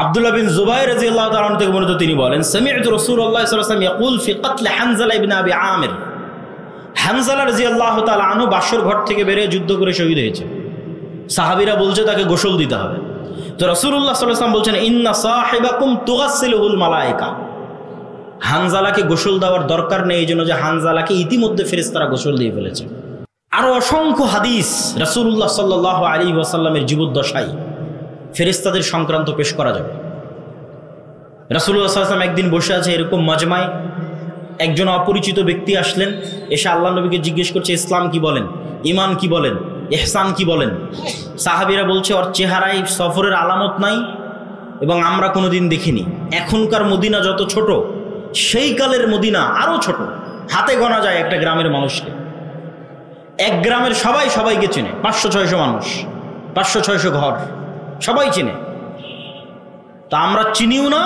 আব্দুল্লাহ বিন জুবাইর রাদিয়াল্লাহু তাআলা থেকে বর্ণিত, তিনি বলেন সামি'তু রাসূলুল্লাহ সাল্লাল্লাহু আলাইহি ওয়াসাল্লাম ইয়াকুল ফি কতল হানজালা ইবনে আবি আমির। হানজালা রাদিয়াল্লাহু তাআলা আনহু বাসর ঘর থেকে বেরিয়ে যুদ্ধ করে শহীদ হয়েছে। সাহাবীরা বলছে তাকে গোসল দিতে হবে। তো রাসূলুল্লাহ সাল্লাল্লাহু আলাইহি ওয়াসাল্লাম বলছেন ইন্না সাহিবাকুম তুগাসসিলুহুল মালায়েকা। হানজালাকে গোসল দেওয়ার দরকার নেই, এই জন্য যে হানজালাকে ইতিমধ্যে ফেরেশতারা গোসল দিয়ে ফেলেছে। আরো অসংখ্য হাদিস রাসূলুল্লাহ সাল্লাল্লাহু আলাইহি ওয়াসাল্লামের জীবদ্দশায় ফেরেশতাদের সংক্রান্ত পেশ করা যাবে। রাসূলুল্লাহ সাল্লাল্লাহু আলাইহি ওয়াসাল্লাম একদিন বসে আছে এরকম মাজমায়, একজন অপরিচিত ব্যক্তি আসলেন, এসে আল্লাহ নবীকে জিজ্ঞেস করছে ইসলাম কি বলেন, ঈমান কি বলেন, ইহসান কি বলেন। সাহাবীরা বলছে ওর চেহারায় সফরের আলামত নাই এবং আমরা কোনোদিন দেখিনি। এখনকার মদিনা যত ছোট, সেই কালের মদিনা আরো ছোট, হাতে গোনা যায় একটা গ্রামের মানুষকে। এক গ্রামের সবাই সবাইকে চেনে, 500-600 মানুষ, 500-600 ঘর, সবাই চিনে। তা আমরা চিনিও না,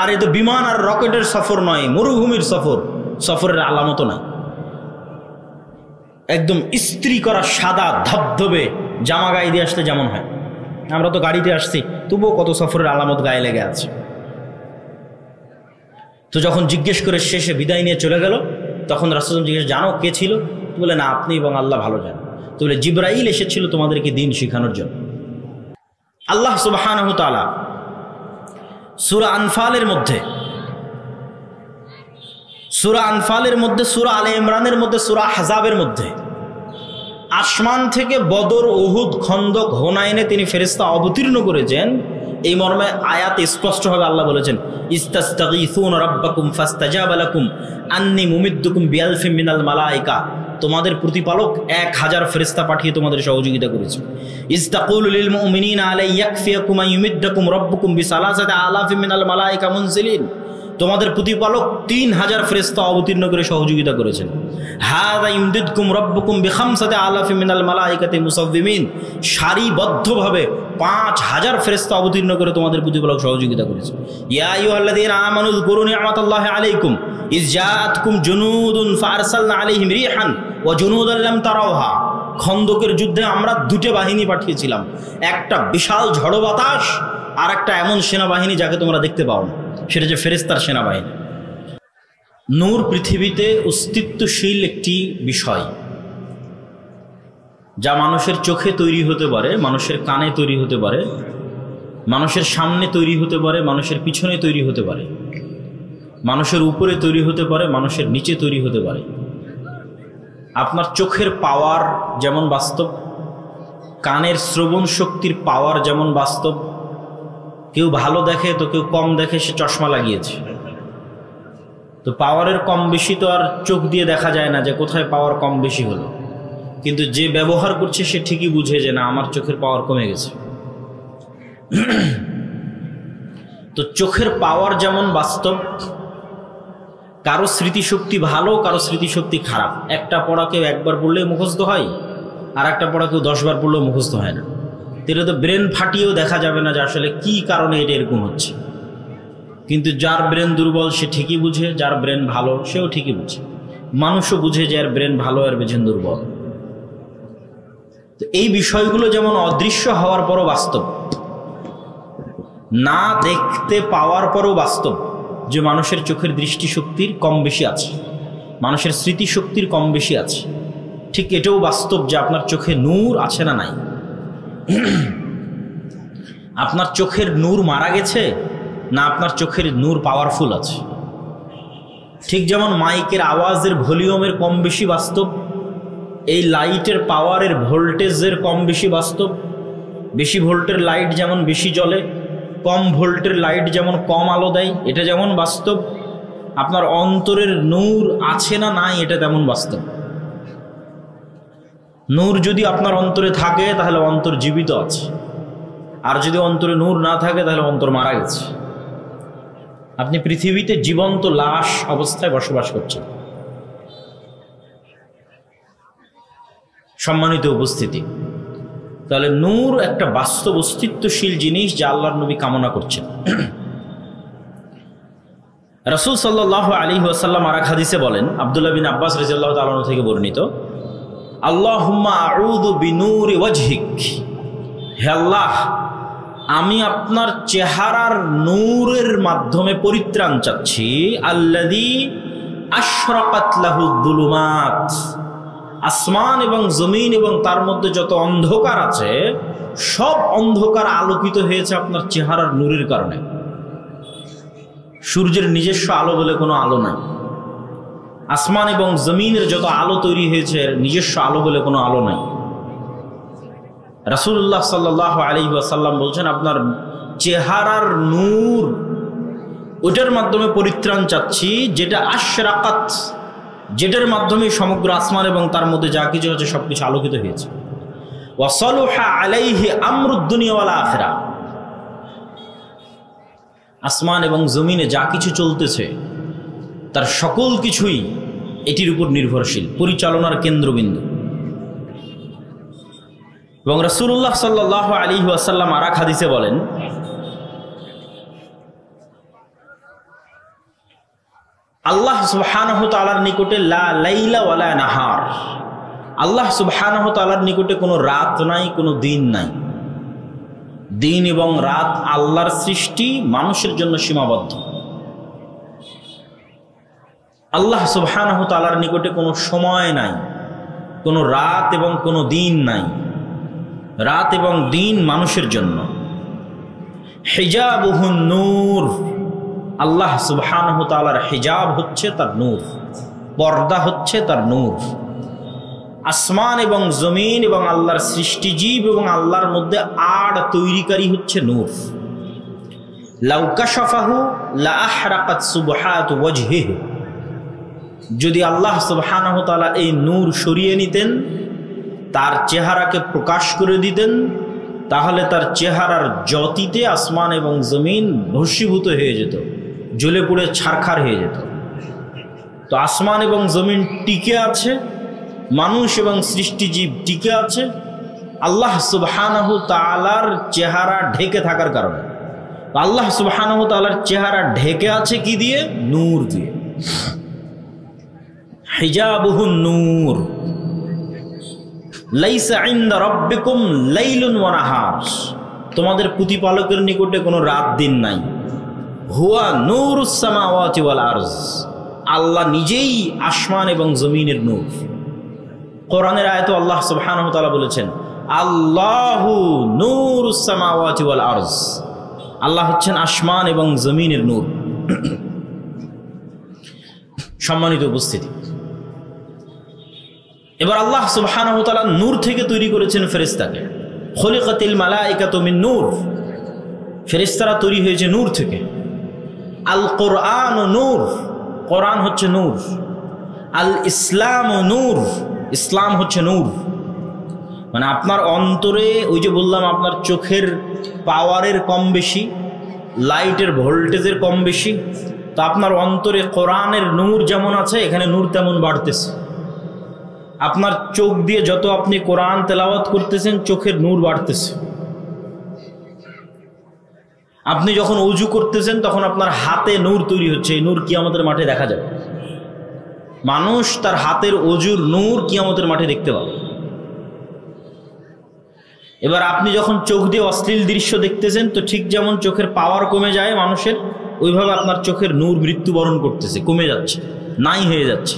আর এ তো বিমান আর রকেটের সফর নয়, মরুভূমির সফর, সফরের আলামত নাই। একদম ইস্ত্রি করা সাদা ধবধবে জামা গায়ে দিয়ে আসলে যেমন হয়, আমরা তো গাড়িতে আসছি, তবুও কত সফরের আলামত গায়ে লেগে আছে। তো যখন জিজ্ঞেস করে শেষে বিদায় নিয়ে চলে গেল, তখন রাসূল জিজ্ঞেস জানো কে ছিল? বলে না, আপনি এবং আল্লাহ ভালো জানেন। তো বলে জিবরাইল এসেছিল তোমাদেরকে দিন শেখানোর জন্য। আল্লাহ সুবহানাহু ওয়া তাআলা সূরা আনফালের মধ্যে, সূরা আনফালের মধ্যে, সূরা আলে ইমরানের মধ্যে, সূরা আহজাবের মধ্যে আসমান থেকে বদর, উহুদ, খন্দক, হুনাইনে তিনি ফেরেশতা অবতীর্ণ করেছেন, এই মর্মে আয়াত স্পষ্টভাবে আল্লাহ বলেছেন ইস্তাস্তাগীসুনা রাব্বাকুম ফাস্তাজাবা লাকুম আন্নী মুমিদ্দুকুম বিআলফিম মিনাল মালায়েকা। তোমাদের প্রতিপালক 1000 ফেরেশতা পাঠিয়ে তোমাদের সহযোগিতা করেছে। ইস্তাকুলু লিল মুমিনিনা আলাই ইয়াকফিয়াকুম আন ইউমিদ্দাকুম রাব্বুকুম বিসালাসাতি আলাফিম মিনাল মালায়েকা মুনজিলিন। তোমাদের প্রতিপালক 3000 ফেরেশতা অবতীর্ণ করে সহযোগিতা করেছেন। হাযা ইমদিদকুম রাব্বুকুম বিখামসাতি আলাফিম মিনাল মালায়েকাতি মুসাওয়িমিন। সারিবদ্ধভাবে 5000 ফেরেশতা অবতীর্ণ করে তোমাদের প্রতিপালক সহযোগিতা করেছে। ইয়া আইয়ুহাল্লাযীনা আমানু যকুরু নি'মাতাল্লাহি আলাইকুম ইয জাআতকুম জুনুদুন ফাআরসালনা আলাইহিম রিহান ওয়া জুনুদান লাম তারাওহা। খন্দকের যুদ্ধে আমরা 2টে বাহিনী পাঠিয়েছিলাম, একটা বিশাল ঝড়ো বাতাস, আর একটা এমন সেনাবাহিনী যাকে তোমরা দেখতে পাও না, সেটা যে ফেরেশতার সেনাবাহিনী। নূর পৃথিবীতে অস্তিত্বশীল একটি বিষয়, যা মানুষের চোখে তৈরি হতে পারে, মানুষের কানে তৈরি হতে পারে, মানুষের সামনে তৈরি হতে পারে, মানুষের পিছনে তৈরি হতে পারে, মানুষের উপরে তৈরি হতে পারে, মানুষের নিচে তৈরি হতে পারে। আপনার চোখের পাওয়ার যেমন বাস্তব, কানের শ্রবণ শক্তির পাওয়ার যেমন বাস্তব। কেউ ভালো দেখে তো কেউ কম দেখে, সে চশমা লাগিয়েছে। তো পাওয়ারের কম বেশি তো আর চোখ দিয়ে দেখা যায় না যে কোথায় পাওয়ার কম বেশি হলো, কিন্তু যে ব্যবহার করছে সে ঠিকই বুঝে যে না, আমার চোখের পাওয়ার কমে গেছে। তো চোখের পাওয়ার যেমন বাস্তব, কারো স্মৃতিশক্তি ভালো, কারো স্মৃতিশক্তি খারাপ। একটা পড়া কেউ একবার পড়লে মুখস্থ হয়, আর একটা পড়া কেউ 10 বার পড়লেও মুখস্থ হয় না। এটা তো ব্রেন ফাটিয়েও দেখা যাবে না যে আসলে কি কারণে এটা এরকম হচ্ছে। কিন্তু যার ব্রেন দুর্বল সে ঠিকই বুঝে, যার ব্রেন ভালো সেও ঠিকই বুঝে। মানুষও বুঝে যে এর ব্রেন ভালো, এর ব্রেন দুর্বল। তো এই বিষয়গুলো যেমন অদৃশ্য হওয়ার পরও বাস্তব, না দেখতে পাওয়ার পরও বাস্তব যে মানুষের চোখের দৃষ্টিশক্তির কম বেশি আছে, মানুষের স্মৃতিশক্তির কম বেশি আছে। ঠিক এটাও বাস্তব যে আপনার চোখে নূর আছে না নাই। আপনার চোখের নূর মারা গেছে না আপনার চোখের নূর পাওয়ারফুল আছে। ঠিক যেমন মাইকের আওয়াজের ভলিউমের কম বেশি বাস্তব, এই লাইটের পাওয়ারের ভোল্টেজের কম বেশি বাস্তব। বেশি ভোল্টের লাইট যেমন বেশি জ্বলে, কম ভোল্টের লাইট যেমন কম আলো দেয়, এটা যেমন বাস্তব। আপনার অন্তরের নূর আছে না নাই এটা তেমন বাস্তব। নূর যদি আপনার অন্তরে থাকে তাহলে অন্তর জীবিত আছে, আর যদি অন্তরে নূর না থাকে তাহলে অন্তর মারা গেছে। আপনি পৃথিবীতে জীবন্ত লাশ অবস্থায় বসবাস করছেন। সম্মানিত উপস্থিতি, তাহলে নূর একটা বাস্তব অস্তিত্বশীল জিনিস যা আল্লাহর নবী কামনা করছেন। রাসূল সাল্লাল্লাহু আলাইহি ওয়াসাল্লাম আর এক হাদিসে বলেন, আব্দুল্লাহ বিন আব্বাস রাদিয়াল্লাহু তাআলা আনহু থেকে বর্ণিত, আল্লাহুম্মা আউযু বিনূরি ওয়াজহিক, হে আল্লাহ আমি আপনার চেহারার নূরের মাধ্যমে পরিত্রাণ চাচ্ছি। আল্লাযী আশরাকাত লাহু যুলুমাত, আসমান এবং জমিন এবং তার মধ্যে যত অন্ধকার আছে সব অন্ধকার আলোকিত হয়েছে আপনার চেহারার নূরের কারণে। সূর্যের নিজস্ব আলো বলে কোনো আলো নাই। আসমান এবং জমিনের যত আলো তৈরি হয়েছে নিজস্ব আলো বলে কোনো আলো নাই। রাসূলুল্লাহ সাল্লাল্লাহু আলাইহি ওয়াসাল্লাম বলছেন আপনার চেহারার নূর ওটার মাধ্যমে পরিত্রাণ চাচ্ছি, যেটা আশরাকাত, যেটার মাধ্যমে সমগ্র আসমান এবং তার মধ্যে যা কিছু আছে সবকিছু আলোকিত হয়েছে। ওয়া সালুহা আলাইহি আমরুদ দুনিয়া ওয়াল আখিরা, আসমান এবং জমিনে যা কিছু চলতেছে তার সকল কিছুই এটির উপর নির্ভরশীল, পরিচালনার কেন্দ্রবিন্দু। এবং রাসূলুল্লাহ সাল্লাল্লাহু আলাইহি ওয়াসাল্লাম আর এক হাদিসে বলেন, আল্লাহ সুবহানাহু ওয়া তাআলার নিকটে লা লাইলা ওয়ালা নাহার, আল্লাহ সুবহানাহু ওয়া তাআলার নিকটে কোনো রাত নাই, কোনো দিন নাই। দিন এবং রাত আল্লাহর সৃষ্টি, মানুষের জন্য সীমাবদ্ধ। আল্লাহ সুবহানাহু ওয়া তাআলার নিকটে কোনো সময় নাই, কোনো রাত এবং কোনো দিন নাই। রাত এবং দিন মানুষের জন্য। হিজাবুহুন নূর, আল্লাহ সুবহানাহু ওয়া তাআলার হিজাব হচ্ছে তার নূর, পর্দা হচ্ছে তার নূর। আসমান এবং জমিন এবং আল্লাহর সৃষ্টিজীব এবং আল্লাহর মধ্যে আড় তৈরিকারী হচ্ছে নূর। লাউ কাশাফাহু লা আহরাকাত সুবহাতু ওয়াজহিহি, যদি আল্লাহ সুবহানাহু ওয়া তাআলা এই নূর সরিয়ে নিতেন, তার চেহারাকে প্রকাশ করে দিতেন, তাহলে তার চেহারার জ্যোতিতে আসমান এবং জমিন ভস্মীভূত হয়ে যেত, জ্বলে পুড়ে ছারখার হয়ে যেত। তো আসমান এবং জমিন টিকে আছে, মানুষ এবং সৃষ্টিজীব টিকে আছে আল্লাহ সুবহানাহু তাআলার চেহারা ঢেকে থাকার কারণে। আল্লাহ সুবহানাহু তাআলার চেহারা ঢেকে আছে কি দিয়ে? নূর দিয়ে। হিজাবুহুন নূর, লাইসা ইনদা রাব্বিকুম লাইলুন ওয়া নাহার, তোমাদের প্রতিপালকের নিকটে কোনো রাত দিন নাই। হুয়া নূরুস সামাওয়াতি ওয়াল আরজ, আল্লাহ নিজেই আসমান এবং জমিনের নূর। কোরআনের আয়াতে আল্লাহ সুবহানাহু ওয়া তাআলা বলেছেন আল্লাহু নূরুস সামাওয়াতি ওয়াল আরজ, আল্লাহ হচ্ছেন আসমান এবং জমিনের নূর। সম্মানিত উপস্থিতি, এবার আল্লাহ সুবহানাহু ওয়া তাআলা নূর থেকে তৈরি করেছেন ফেরেশতাকে। খুলিকাতিল মালাইকাতু মিন নূর, ফেরেশতারা তৈরি হয়েছে নূর থেকে। আল কোরআন নূর, কোরআন হচ্ছে নূর। আল ইসলাম নূর, ইসলাম হচ্ছে নূর। মানে আপনার অন্তরে, ওই যে বললাম আপনার চোখের পাওয়ারের কম বেশি, লাইটের ভোল্টেজের কম বেশি, তো আপনার অন্তরে কোরআনের নূর যেমন আছে এখানে নূর তেমন বাড়তেছে। আপনার চোখ দিয়ে যত আপনি কোরআন তেলাওয়াত করতেছেন চোখের নূর বাড়তেছে। আপনি যখন ওযু করতেছেন তখন আপনার হাতে নূর তৈরি হচ্ছে, এই নূর কিয়ামতের মাঠে দেখা যাবে। মানুষ তার হাতের ওযুর নূর কিয়ামতের মাঠে দেখতে পাবে। এবার আপনি যখন চোখ দিয়ে অশ্লীল দৃশ্য দেখতেছেন তো ঠিক যেমন চোখের পাওয়ার কমে যায় মানুষের, ওইভাবে আপনার চোখের নূর মৃত্যুবরণ করতেছে, কমে যাচ্ছে, নাই হয়ে যাচ্ছে।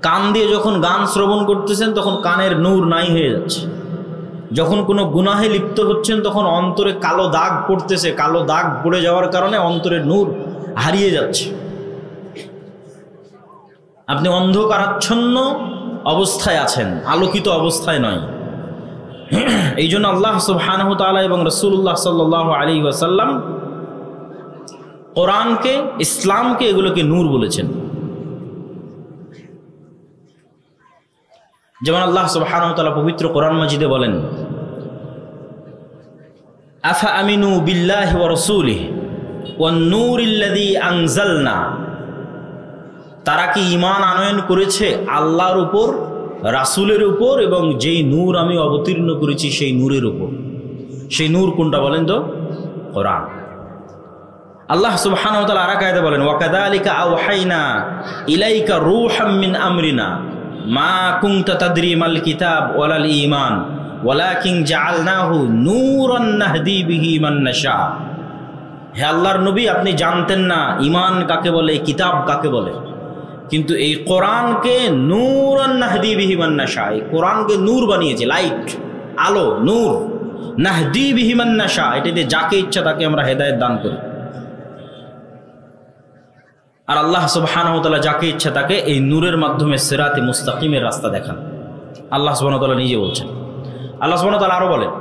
কান দিয়ে যখন গান শ্রবণ করতেছেন তখন কানের নূর নাই হয়ে যাচ্ছে। যখন কোনো গুনাহে লিপ্ত হচ্ছেন তখন অন্তরে কালো দাগ পড়তেছে, কালো দাগ পড়ে যাওয়ার কারণে অন্তরের নূর হারিয়ে যাচ্ছে। আপনি অন্ধকারাচ্ছন্ন অবস্থায় আছেন, আলোকিত অবস্থায় নয়। এই জন্য আল্লাহ সুবহানাহু ওয়া তাআলা এবং রাসূলুল্লাহ সাল্লাল্লাহু আলাইহি ওয়াসাল্লাম কোরআনকে, ইসলামকে, এগুলোকে নূর বলেছেন। যেমন আল্লাহ সুবহানাহু ওয়া তাআলা পবিত্র কোরআন মাজিদে বলেন আফা আমিনু বিল্লাহি ওয়া রাসূলিহি ওয়ান নূরিল্লাযী আনজালনা, তারা কি ঈমান আনয়ন করেছে আল্লাহর উপর, রাসূলের উপর এবং যেই নূর আমি অবতীর্ণ করেছি সেই নূরের উপর। সেই নূর কোনটা বলেন তো? কোরআন। আল্লাহ সুবহানাহু ওয়া তাআলা আরেক আয়াতে বলেন ওয়া কাযালিকা আওহাইনা ইলাইকা রূহাম মিন আমরিনা মা কুনতা তাদরি মাল কিতাব ওয়ালাল ঈমান ওয়ালাকিন জাআলনাহু নূরান নাহদি বিহি মান নাশা। হে আল্লাহর নবী, আপনি জানতেন না ঈমান কাকে বলে, কিতাব কাকে বলে, কিন্তু এই কোরআনকে নূরান নাহদি বিহি মান নাশা, এই কোরআনকে নূর বানিয়েছে, লাইট, আলো, নূর। নাহদি বিহি মান নাশা, এটাতে যাকে ইচ্ছা তাকে আমরা হেদায়েত দান করি। আর আল্লাহ সুবহানাহু ওয়া তাআলা যাকে ইচ্ছা তাকে এই নূরের মাধ্যমে সিরাতে মুস্তাকিমের রাস্তা দেখান। আল্লাহ সুবহানাহু ওয়া তাআলা নিজে বলছেন। আল্লাহ সুবহানাহু ওয়া তাআলা আরো বলেন,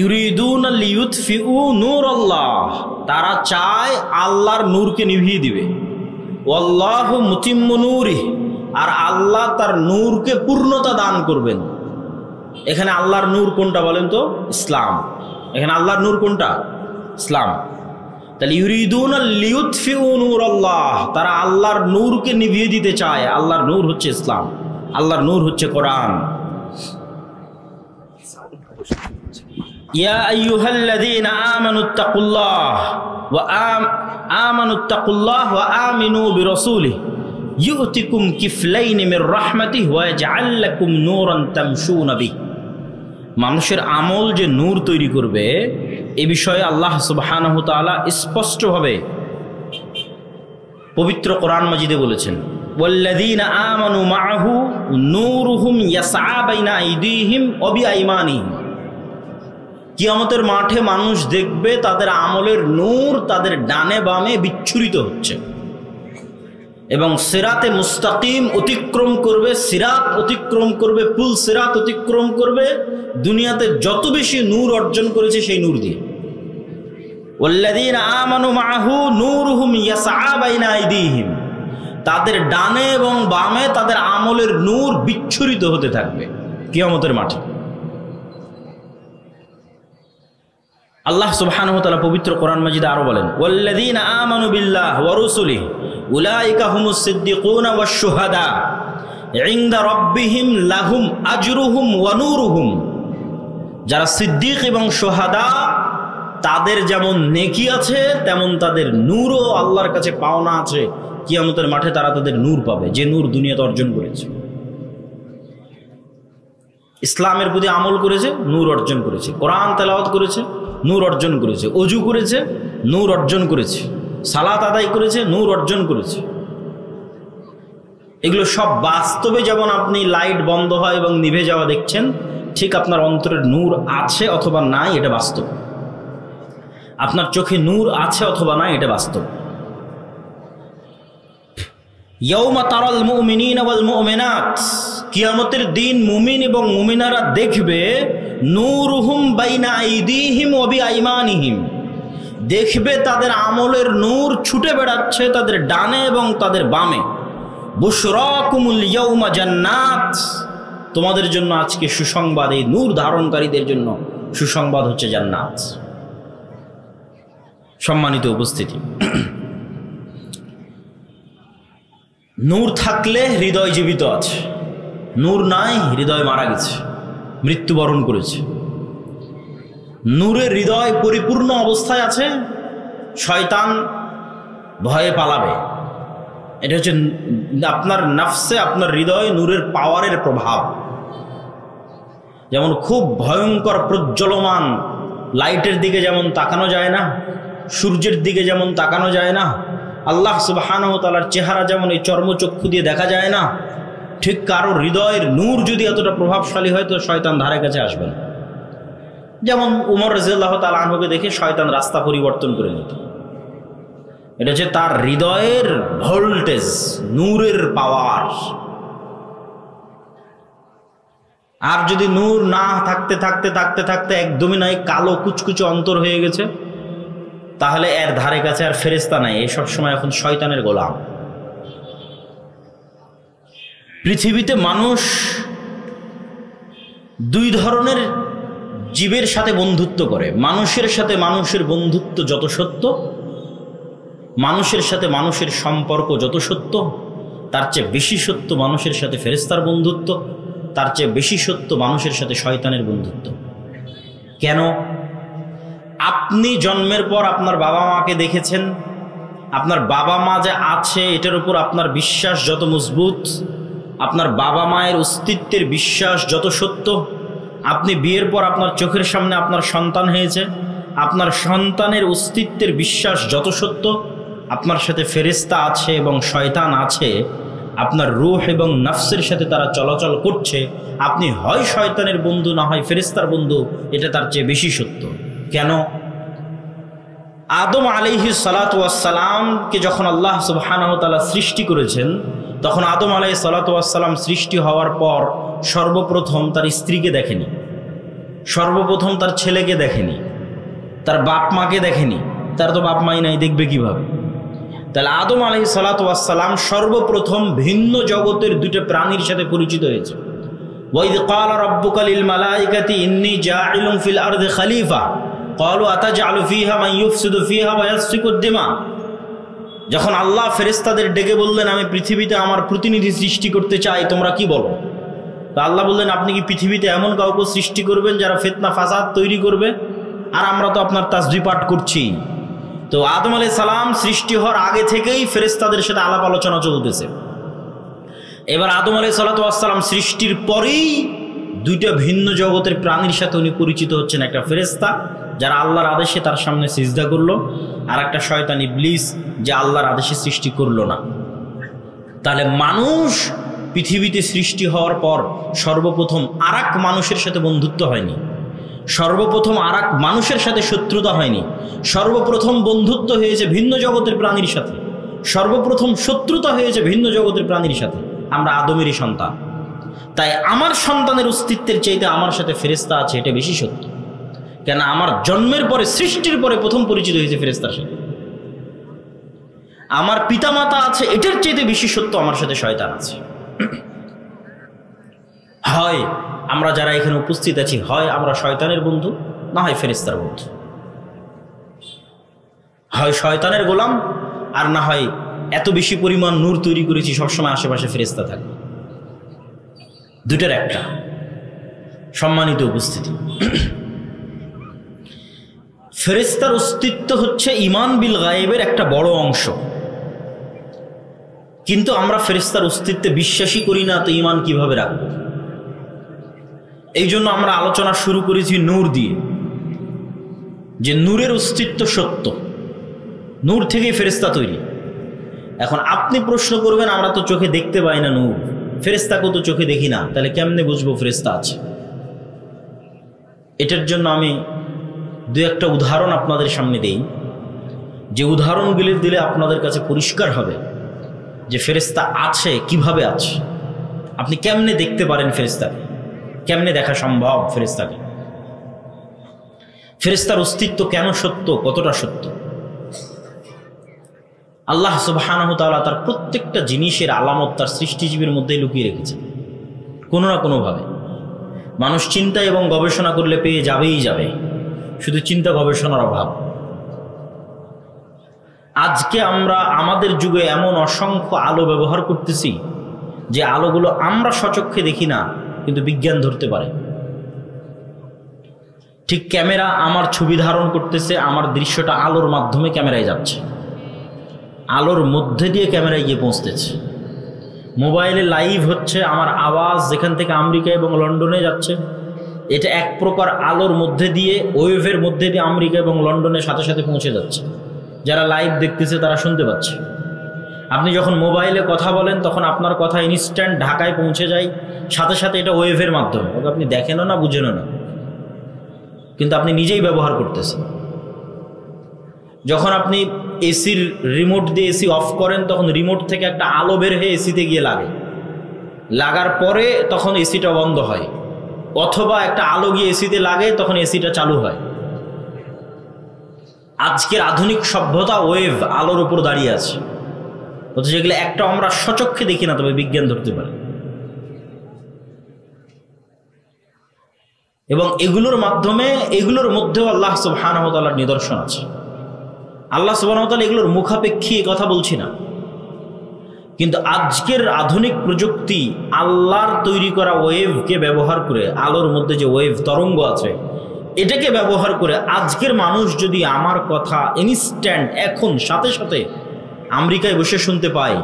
ইউরিদুনা লিইউতফিউ নূরাল্লাহ, তারা চায় আল্লাহর নূরকে নিভিয়ে দিবে। ওয়াল্লাহু মুতিম্মু নূরিহি, আর আল্লাহ তার নূরকে পূর্ণতা দান করবেন। এখানে আল্লাহর নূর কোনটা বলেন তো? ইসলাম। এখানে আল্লাহর নূর কোনটা? ইসলাম। তাহলে ইউরিদুনা লিইউতফিউ নূরাল্লাহ, তারা আল্লাহর নূরকে নিভিয়ে দিতে চায়। আল্লাহর নূর হচ্ছে ইসলাম, আল্লাহর নূর হচ্ছে কোরআন। ইয়া আইয়ুহাল্লাযীনা আমানুত্তাকুল্লাহ ওয়া আমিনু বিরাসূলিহি ইউতিকুম কিফলাইনি মির রাহমাতিহি ওয়া ইয়াজআল লাকুম নূরান তামশুনা বিহি। মানুষের আমল যে নূর তৈরি করবে এ বিষয়ে আল্লাহ সুবহানাহু ওয়া তাআলা স্পষ্টভাবে পবিত্র কোরআন মাজিদে বলেছেন, ওয়াল্লাযীনা আমানু মাআহু নূরুহুম ইয়াসআ বাইনা আইদিহিম ওয়া বিআইমানিহিম। কিয়ামতের মাঠে মানুষ দেখবে তাদের আমলের নূর তাদের ডানে বামে বিচ্ছুরিত হচ্ছে এবং সিরাতে মুস্তাকিম অতিক্রম করবে, সিরাত অতিক্রম করবে, পুল সিরাত অতিক্রম করবে দুনিয়াতে যত বেশি নূর অর্জন করেছে সেই নূর দিয়ে। ওয়াল্লাযীনা আমানু মাআহু নূরুহুম ইয়াসআ বাইনা আইদিহিম, তাদের ডানে এবং বামে তাদের আমলের নূর বিচ্ছুরিত হতে থাকবে কিয়ামতের মাঠে। আল্লাহ সুবহানাহু ওয়া তাআলা পবিত্র কোরআন মাজিদে আরো বলেন, ওয়াল্লাযীনা আমানু বিল্লাহি ওয়া রাসূলিহি উলাইকা হুমুস সিদ্দিকুনা ওয়াশ শুহাদা ইনদা রাব্বিহিম লাহুম আজরুহুম ওয়া নূরুহুম। যারা সিদ্দিক এবং শুহাদা তাদের যেমন নেকি আছে তেমন তাদের নূরও আল্লাহর কাছে পাওনা আছে। কিয়ামতের মাঠে তারা তাদের নূর পাবে, যে নূর দুনিয়াতে অর্জন করেছে। ইসলামের প্রতি আমল করেছে, নূর অর্জন করেছে। কোরআন তেলাওয়াত করেছে, নূর অর্জন করেছে। ওযু করেছে, নূর অর্জন করেছে। সালাত আদায় করেছে, নূর অর্জন করেছে। এগুলো সব বাস্তবে যেমন আপনি লাইট বন্ধ হয় এবং নিভে যাওয়া দেখছেন, ঠিক আপনার অন্তরের নূর আছে অথবা নাই এটা বাস্তব। আপনার চোখে নূর আছে অথবা নাই এটা বাস্তব। ইয়াউমা তারাল মুমিনিনা ওয়াল মুমিনাত, কিয়ামতের দিন মুমিন এবং মুমিনারা দেখবে নূরুহুম বাইনা আইদিহিম ওয়া বিআইমানিহিম, দেখবে তাদের আমলের নূর ছুটে বেড়াচ্ছে তাদের ডানে এবং তাদের বামে। বুশরাকুমুল ইয়াউমা জান্নাত, তোমাদের জন্য আজকে সুসংবাদ, এই নূর ধারণকারীদের জন্য সুসংবাদ হচ্ছে জান্নাত। সম্মানিত উপস্থিতি, নূর থাকলে হৃদয় জীবিত আছে, নূর নাই হৃদয় মারা গেছে, মৃত্যুবরণ করেছে। নূরের হৃদয় পরিপূর্ণ অবস্থায় আছে, শয়তান ভয়ে পালাবে। এটা হচ্ছে আপনার নফসে, আপনার হৃদয় নূরের পাওয়ারের প্রভাব। যেমন খুব ভয়ঙ্কর প্রজ্বলমান লাইটের দিকে যেমন তাকানো যায় না, সূর্যের দিকে যেমন তাকানো যায় না, আল্লাহ সুবহানাহু ওয়া তাআলার চেহারা যেমন এই চর্মচক্ষু দিয়ে দেখা যায় না, ঠিক কারো হৃদয়ের নূর যদি এতটা প্রভাবশালী হয় তো শয়তান ধারে কাছে আসবে না। যেমন উমর রাদিয়াল্লাহু তাআলা আনহুকে দেখে শয়তান রাস্তা পরিবর্তন করে নিত। এটা হচ্ছে তার হৃদয়ের ভোল্টেজ, নূরের পাওয়ার। আর যদি নূর না থাকতে থাকতে থাকতে থাকতে একদমই নাই, কালো কুচকুচে অন্তর হয়ে গেছে, তাহলে এর ধারে কাছে আর ফেরেশতা নাই, এই সব সময় এখন শয়তানের গোলাম। পৃথিবীতে মানুষ দুই ধরনের জীবের সাথে বন্ধুত্ব করে। মানুষের সাথে মানুষের বন্ধুত্ব যত সত্য, মানুষের সাথে মানুষের সম্পর্ক যত সত্য, তার চেয়ে বেশি সত্য মানুষের সাথে ফেরেশতার বন্ধুত্ব, তার চেয়ে বেশি সত্য মানুষের সাথে শয়তানের বন্ধুত্ব। কেন? আপনি জন্মের পর আপনার বাবা মাকে দেখেছেন, আপনার বাবা মা যে আছে এটার উপর আপনার বিশ্বাস যত মজবুত, আপনার বাবা মায়ের অস্তিত্বের বিশ্বাস যত সত্য, আপনি বিয়ের পর আপনার চোখের সামনে আপনার সন্তান হয়েছে, আপনার সন্তানের অস্তিত্বের বিশ্বাস যত সত্য, আপনার সাথে ফেরেশতা আছে এবং শয়তান আছে, আপনার রূহ এবং নফসের সাথে তারা চলাচল করছে, আপনি হয় শয়তানের বন্ধু না হয় ফেরেশতার বন্ধু, এটা তার চেয়ে বেশি সত্য। কেন? আদম আলাইহিস সালাতু ওয়াস সালামকে যখন আল্লাহ সুবহানাহু ওয়া তাআলা সৃষ্টি করেছেন, তখন আদম আলাইহিস সালাতু ওয়াস সালাম সৃষ্টি হওয়ার পর সর্বপ্রথম তার স্ত্রীকে দেখেনি, সর্বপ্রথম তার ছেলেকে দেখেনি, তার বাপ মাকে দেখেনি। তার তো বাপ মাই নাই, দেখবে কিভাবে? তাহলে আদম আলাইহিস সালাতু ওয়াস সালাম সর্বপ্রথম ভিন্ন জগতের দুটো প্রাণীর সাথে পরিচিত হয়েছে। ওয়াইদ ক্বালা রাব্বুকা লিল মালাইকাতি ইন্নী জাইলুন ফিল আরদি খলিফা ক্বালু আতাজআলু ফিহা মান ইউফসিদু ফিহা ওয়া ইয়াসফিকুদ দিমা। যখন আল্লাহ ফেরেশতাদের ডেকে বললেন আমি পৃথিবীতে আমার প্রতিনিধি সৃষ্টি করতে চাই, তোমরা কি বলো? তো আল্লাহ বললেন আপনি কি পৃথিবীতে এমন কাউকে সৃষ্টি করবেন যারা ফিতনা ফাসাদ তৈরি করবে? আর আমরা তো আপনার তাসবিহ পাঠ করছি। তো আদম আলাইহিস সালাম সৃষ্টি হওয়ার আগে থেকেই ফেরেশতাদের সাথে আলাপ আলোচনা চলতেছে। এবার আদম আলাইহিস সালাম সৃষ্টির পরেই দুইটা ভিন্ন জগতের প্রাণীর সাথে উনি পরিচিত হচ্ছেন। একটা ফেরেশতা যারা আল্লাহর আদেশে তার সামনে সিজদা করলো, আর একটা শয়তান ইবলিস যে আল্লাহর আদেশে সৃষ্টি করলো না। তাহলে মানুষ পৃথিবীতে সৃষ্টি হওয়ার পর সর্বপ্রথম আরেক মানুষের সাথে বন্ধুত্ব হয়নি, সর্বপ্রথম আরেক মানুষের সাথে শত্রুতা হয়নি, সর্বপ্রথম বন্ধুত্ব হয়েছে ভিন্ন জগতের প্রাণীর সাথে, সর্বপ্রথম শত্রুতা হয়েছে ভিন্ন জগতের প্রাণীর সাথে। আমরা আদমেরই সন্তান, তাই আমার সন্তানের অস্তিত্বের চাইতে আমার সাথে ফেরেশতা আছে এটা বেশি সত্য। কেন? আমার জন্মের পরে, সৃষ্টির পরে প্রথম পরিচিত হয়েছে ফেরেশতার সাথে। আমার পিতামাতা আছে এটার চাইতে বেশি সত্য আমার সাথে শয়তান আছে। হয় আমরা যারা এখানে উপস্থিত আছি, হয় আমরা শয়তানের বন্ধু, না হয় ফেরেশতার বন্ধু। হয় শয়তানের গোলাম, আর না হয় এত বেশি পরিমাণ নূর তৈরি করেছি সবসময় আশেপাশে ফেরেশতা থাকবে। দুটার একটা। সম্মানিত উপস্থিতি, ফেরেশতার অস্তিত্ব হচ্ছে ঈমান বিল গায়েবের একটা বড় অংশ, কিন্তু আমরা ফেরেশতার অস্তিত্বে বিশ্বাসই করি না। তো ঈমান কিভাবে রাখব? এই জন্য আমরা আলোচনা শুরু করেছি নূর দিয়ে, যে নূরের অস্তিত্ব সত্য, নূর থেকেই ফেরেশতা তৈরি। এখন আপনি প্রশ্ন করবেন আমরা তো চোখে দেখতে পাই না নূর, ফেরেশতাকেও তো চোখে দেখি না, তাহলে কেমনে বুঝবো ফেরেশতা আছে? এটার জন্য আমি দু একটা উদাহরণ আপনাদের সামনে দেই, যে উদাহরণগুলি দিলে আপনাদের কাছে পরিষ্কার হবে যে ফেরেশতা আছে, কিভাবে আছে, আপনি কেমনে দেখতে পারেন ফেরেশতাকে, কেমনে দেখা সম্ভব ফেরেশতাকে, ফেরেশতার অস্তিত্ব কেন সত্য, কতটা সত্য। আল্লাহ সুবহানাহু ওয়া তাআলা তার প্রত্যেকটা জিনিসের আলামত তার সৃষ্টিজীবীর মধ্যেই লুকিয়ে রেখেছেন কোনো না কোনোভাবে। মানুষ চিন্তা এবং গবেষণা করলে পেয়ে যাবেই যাবে, শুধু চিন্তা গবেষণার অভাব। আজকে আমরা আমাদের যুগে এমন অসংখ্য আলো ব্যবহার করতেছি যে আলোগুলো আমরা স্বচক্ষে দেখি না, কিন্তু বিজ্ঞান ধরতে পারে। ঠিক ক্যামেরা আমার ছবি ধারণ করতেছে, আমার দৃশ্যটা আলোর মাধ্যমে ক্যামেরায় যাচ্ছে, আলোর মধ্যে দিয়ে ক্যামেরায় গিয়ে পৌঁছতেছে। মোবাইলে লাইভ হচ্ছে, আমার আওয়াজ যেখান থেকে আমেরিকা এবং লন্ডনে যাচ্ছে, এটা এক প্রকার আলোর মধ্যে দিয়ে, ওয়েভের মধ্যে দিয়ে আমেরিকা এবং লন্ডনের সাথে সাথে পৌঁছে যাচ্ছে। যারা লাইভ দেখতেছে তারা শুনতে পাচ্ছে। আপনি যখন মোবাইলে কথা বলেন তখন আপনার কথা ইনস্ট্যান্ট ঢাকায় পৌঁছে যায়, সাথে সাথে এটা ওয়েভের মাধ্যমে। ওকে আপনি দেখেনও না, বুঝেনও না, কিন্তু আপনি নিজেই ব্যবহার করতেছেন। যখন আপনি এসির রিমোট দিয়ে এসি অফ করেন তখন রিমোট থেকে একটা আলো বের হয়ে এসিতে গিয়ে লাগে, লাগার পরে তখন এসিটা বন্ধ হয়, অথবা একটা আলো গিয়ে এসিতে লাগে তখন এসিটা চালু হয়। আজকের আধুনিক সভ্যতা ওয়েভ, আলোর উপর দাঁড়িয়ে আছে, অথচ যেগুলো একটা আমরা স্বচক্ষে দেখি না, তবে বিজ্ঞান ধরতে পারে। এবং এগুলোর মাধ্যমে, এগুলোর মধ্যেও আল্লাহ সুবহানাহু ওয়া তাআলার নিদর্শন আছে। আল্লাহ সুবহানাহু ওয়া তাআলা এগুলোর মুখাপেক্ষী কথা বলছি না, কিন্তু আজকের আধুনিক প্রযুক্তি আল্লাহর তৈরি করা ওয়েভকে ব্যবহার করে, আলোর মধ্যে যে ওয়েভ তরঙ্গ আছে এটাকে ব্যবহার করে আজকের মানুষ যদি আমার কথা ইনস্ট্যান্ট এখন সাথে সাথে আমেরিকায় বসে শুনতে পায়,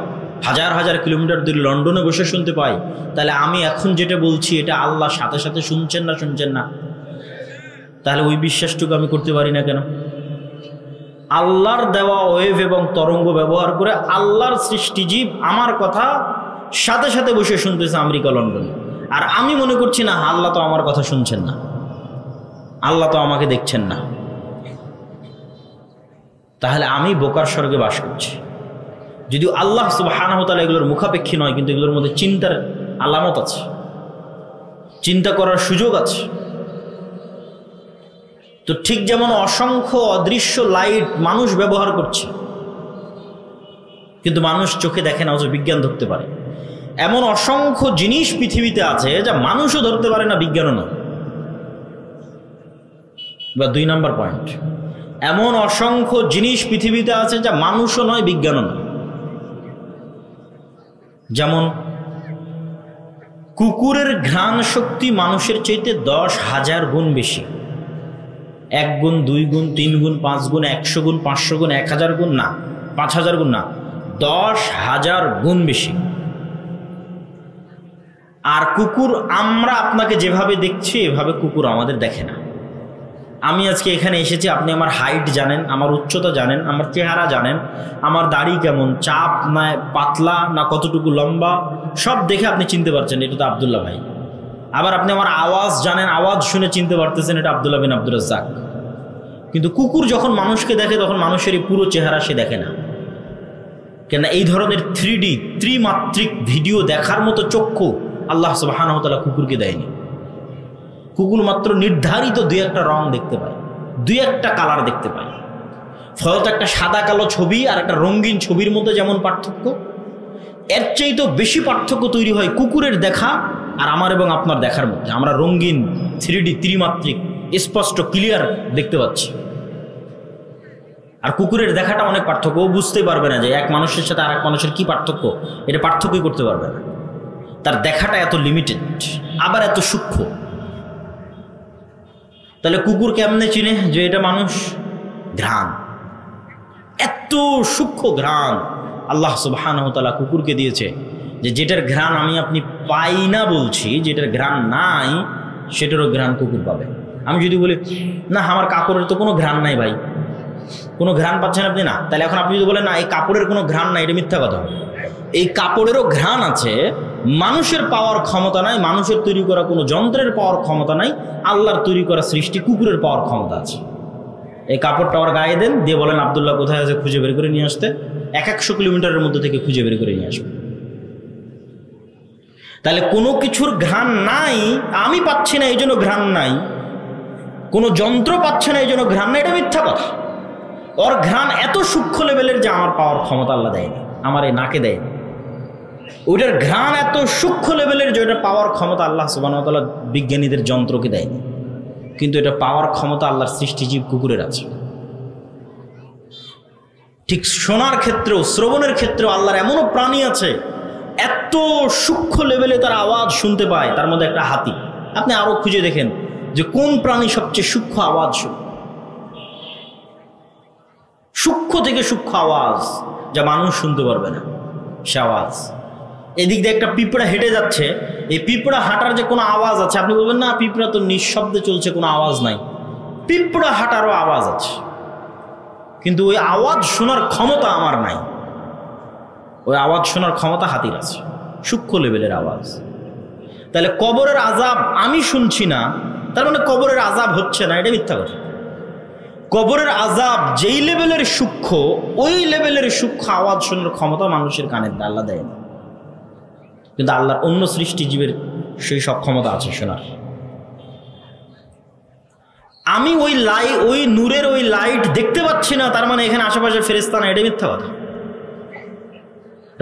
হাজার হাজার কিলোমিটার দূরে লন্ডনে বসে শুনতে পাই, তাহলে আমি এখন যেটা বলছি এটা আল্লাহ সাথে সাথে শুনছেন না? তাহলে ওই বিশ্বাসটুকু আমি করতে পারি না কেন? আল্লাহর দেওয়া ওয়েভ এবং তরঙ্গ ব্যবহার করে আল্লাহর সৃষ্টিজীব আমার কথা সাথে সাথে বসে শুনতেছে আমেরিকা, লন্ডনে, আর আমি মনে করছি না আল্লাহ তো আমার কথা শুনছেন না, আল্লাহ তো আমাকে দেখছেন না। তাহলে আমি বোকার স্বর্গে বাস করছি। যদিও আল্লাহ সুবহানাহু ওয়া তাআলা এগুলোর মুখাপেক্ষী নয়, কিন্তু এগুলোর মধ্যে চিন্তার আলামত আছে, চিন্তা করার সুযোগ আছে। তো ঠিক যেমন অসংখ্য অদৃশ্য লাইট মানুষ ব্যবহার করছে, কিন্তু মানুষ চোখে দেখে না, অথচ বিজ্ঞান ধরতে পারে, এমন অসংখ্য জিনিস পৃথিবীতে আছে যা মানুষও ধরতে পারে না, বিজ্ঞানও না। বা 2 নম্বর পয়েন্ট, এমন অসংখ্য জিনিস পৃথিবীতে আছে যা মানুষও নয়, বিজ্ঞানও নয়। যেমন কুকুরের ঘ্রাণ শক্তি মানুষের চাইতে 10,000 গুণ বেশি। 1 গুণ, 2 গুণ, 3 গুণ, 5 গুণ, 100 গুণ, 500 গুণ, 1000 গুণ না, 5000 গুণ না, 10,000 গুণ বেশি। আর কুকুর, আমরা আপনাকে যেভাবে দেখছি এভাবে কুকুর আমাদের দেখে না। আমি আজকে এখানে এসেছি, আপনি আমার হাইট জানেন, আমার উচ্চতা জানেন, আমার চেহারা জানেন, আমার দাড়ি কেমন, চাপ না পাতলা না কতটুকু লম্বা, সব দেখে আপনি চিনতে পারছেন এটা তো আব্দুল্লাহ ভাই। আবার আপনি আমার আওয়াজ জানেন, আওয়াজ শুনে চিনতে পারতেছেন এটা আব্দুল্লাহ বিন আব্দুর রাজ্জাক। কিন্তু কুকুর যখন মানুষকে দেখে তখন মানুষের এই পুরো চেহারা সে দেখে না। কেন? এই ধরনের 3D ত্রিমাত্রিক ভিডিও দেখার মতো চক্ষু আল্লাহ সুবহানাহু ওয়া তাআলা কুকুরকে দেয়নি। কুকুর মাত্র নির্ধারিত 2-1টা রং দেখতে পায়, 2-1টা কালার দেখতে পায়। ফলত একটা সাদা কালো ছবি আর একটা রঙিন ছবির মধ্যে যেমন পার্থক্য, এর চাইতেও বেশি পার্থক্য তৈরি হয় কুকুরের দেখা আর আমার এবং আপনার দেখার মধ্যে। আমরা রঙিন 3D ত্রিমাত্রিক স্পষ্ট ক্লিয়ার দেখতে পাচ্ছি, আর কুকুরের দেখাটা অনেক পার্থক্য। ও বুঝতেই পারবে না যে এক মানুষের সাথে আর এক মানুষের কি পার্থক্য, এটা পার্থক্যই করতে পারবে না। তার দেখাটা এত লিমিটেড, আবার এত সূক্ষ্ম। তাহলে কুকুর কেমনে চিনে যে এটা মানুষ? ঘ্রাণ, এত সূক্ষ্ম ঘ্রাণ আল্লাহ সুবহানাহু ওয়া তাআলা কুকুরকে দিয়েছে যে যেটার ঘ্রাণ আমি আপনি পাই না বলছি, যেটার ঘ্রাণ নাই সেটারও ঘ্রাণ কুকুর পাবে। আমি যদি বলি না আমার কাপড়ের তো কোনো ঘ্রাণ নাই ভাই, কোনো ঘ্রাণ পাচ্ছেন আপনি না, তাহলে এখন আপনি যদি বলেন না এই কাপড়ের কোনো ঘ্রাণ নাই, এটা মিথ্যা কথা। এই কাপড়েরও ঘ্রাণ আছে, মানুষের পাওয়ার ক্ষমতা নাই, মানুষের তৈরি করা কোনো যন্ত্রের পাওয়ার ক্ষমতা নাই, আল্লাহর তৈরি করা সৃষ্টি কুকুরের পাওয়ার ক্ষমতা আছে। এই কাপড়টা ওর গায়ে দেন, দিয়ে বলেন আব্দুল্লাহ কোথায় আছে খুঁজে বের করে নিয়ে আসতে, 100 কিলোমিটারের মধ্যে থেকে খুঁজে বের করে নিয়ে আসবে। তাহলে কোনো কিছুর ঘ্রাণ নাই, আমি পাচ্ছি না এই জন্য ঘ্রাণ নাই, কোনো যন্ত্র পাচ্ছে না এই জন্য ঘ্রাণ নাই, এটা মিথ্যা কথা। ওর ঘ্রাণ এত সূক্ষ্ম লেভেলের যে আমার পাওয়ার ক্ষমতা আল্লাহ দেয়নি, আমার এই নাকে দেয়নি। ওইটার ঘ্রাণ এত সূক্ষ্ম লেভেলের যে ওটা পাওয়ার ক্ষমতা আল্লাহ সুবহানাহু ওয়া তাআলা বিজ্ঞানীদের যন্ত্রকে দেয়নি, কিন্তু এটা পাওয়ার ক্ষমতা আল্লাহর সৃষ্টিজীব কুকুরের আছে। ঠিক শোনার ক্ষেত্রেও, শ্রবণের ক্ষেত্রেও আল্লাহর এমনও প্রাণী আছে এত সূক্ষ্ম লেভেলে তার আওয়াজ শুনতে পায়। তার মধ্যে একটা হাতি। আপনি আরো খুঁজে দেখেন যে কোন প্রাণী সবচেয়ে সূক্ষ্ম আওয়াজ শুনে, সূক্ষ্ম থেকে সূক্ষ্ম আওয়াজ যা মানুষ শুনতে পারবে না সে আওয়াজ। এদিক দিয়ে একটা পিঁপড়া হেঁটে যাচ্ছে, এই পিঁপড়া হাঁটার যে কোনো আওয়াজ আছে, আপনি বলবেন না পিঁপড়া তো নিঃশব্দে চলছে, কোনো আওয়াজ নাই। পিঁপড়া হাঁটারও আওয়াজ আছে, কিন্তু ওই আওয়াজ শোনার ক্ষমতা আমার নাই। ওই আওয়াজ শোনার ক্ষমতা হাতির আছে, সূক্ষ্ম লেভেলের আওয়াজ। তাহলে কবরের আযাব আমি শুনছি না, তার মানে কবরের আযাব হচ্ছে না, এটা মিথ্যা কথা। কবরের আযাব যেই লেভেলের সূক্ষ্ম, ওই লেভেলের সূক্ষ্ম আওয়াজ শোনার ক্ষমতা মানুষের কানের আল্লাহ দেয় না, কিন্তু আল্লাহর অন্য সৃষ্টিজীবের সেই সক্ষমতা আছে শোনার। আমি ওই নূরের ওই লাইট দেখতে পাচ্ছি না, তার মানে এখানে আশেপাশে ফেরেশতা না, এটা মিথ্যা কথা।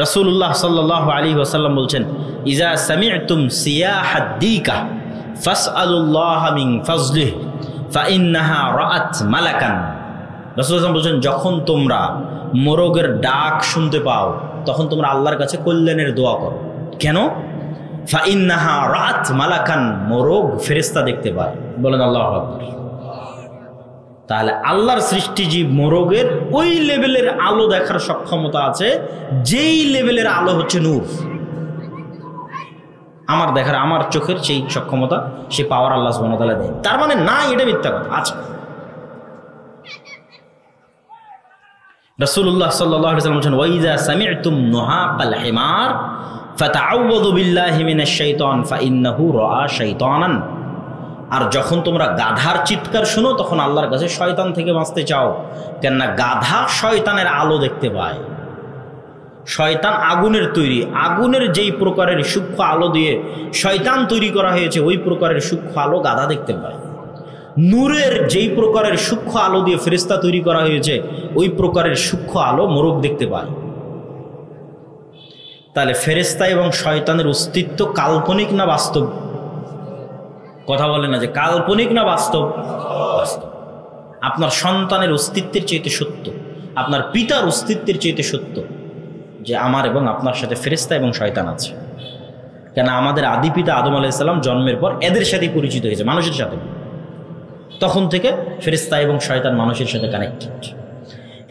রাসূলুল্লাহ সাল্লাল্লাহু আলাইহি ওয়াসাল্লাম বলছেন, ইজা সামি'তুম সিয়াহাদ দীকা ফাসআলুল্লাহ মিন ফাজলিহি ফাইন্নাহা রাআত মালাকান। রাসূলুল্লাহ বলছেন, যখন তোমরা মোরগের ডাক শুনতে পাও তখন তোমরা আল্লাহর কাছে কল্যাণের দোয়া করো। কেন? ফাইন্নাহা রাআত মালাকান, মোরগ ফেরেশতা দেখতে পায়। বলেন আল্লাহু আকবার। তাহলে আল্লাহর সৃষ্টিজীব মোরগের ওই লেভেলের আলো দেখার সক্ষমতা আছে যেই লেভেলের আলো হচ্ছে নূর। আমার দেখার, আমার চোখের সেই সক্ষমতা, সে পাওয়ার আল্লাহ সুবহানাহু ওয়া তাআলা দেয়। তার মানে না এটা মিথ্যা কথা আছে। রাসূলুল্লাহ সাল্লাল্লাহু আলাইহি ওয়াসাল্লাম বলেন, ওয়াইযা সামি'তুম নুহাকাল হিমার ফাতাআউযু বিল্লাহি মিনাশ শাইতান ফাইন্নাহু রাআ শাইতানান। আর যখন তোমরা গাধার চিৎকার শুনো তখন আল্লাহর কাছে শয়তান থেকে বাঁচতে চাও, কেননা গাধা শয়তানের আলো দেখতে পায়। শয়তান আগুনের তৈরি, আগুনের যেই প্রকারের সূক্ষ্ম আলো দিয়ে শয়তান তৈরি করা হয়েছে ওই প্রকারের সূক্ষ্ম আলো গাধা দেখতে পায়। নূরের যেই প্রকারের সূক্ষ্ম আলো দিয়ে ফেরেশতা তৈরি করা হয়েছে ওই প্রকারের সূক্ষ্ম আলো মোরগ দেখতে পায়। তাহলে ফেরেশতা এবং শয়তানের অস্তিত্ব কাল্পনিক না বাস্তব? কথা বলে না যে কাল্পনিক না বাস্তব? বাস্তব। আপনার সন্তানের অস্তিত্বের চাইতে সত্য, আপনার পিতার অস্তিত্বের চাইতে সত্য যে আমার এবং আপনার সাথে ফেরেশতা এবং শয়তান আছে। কেন আমাদের আদি পিতা আদম আলাইহিস সালাম জন্মের পর এদের সাথে পরিচিত হয়েছে, মানুষের সাথে। তখন থেকে ফেরেশতা এবং শয়তান মানুষের সাথে কানেক্টেড।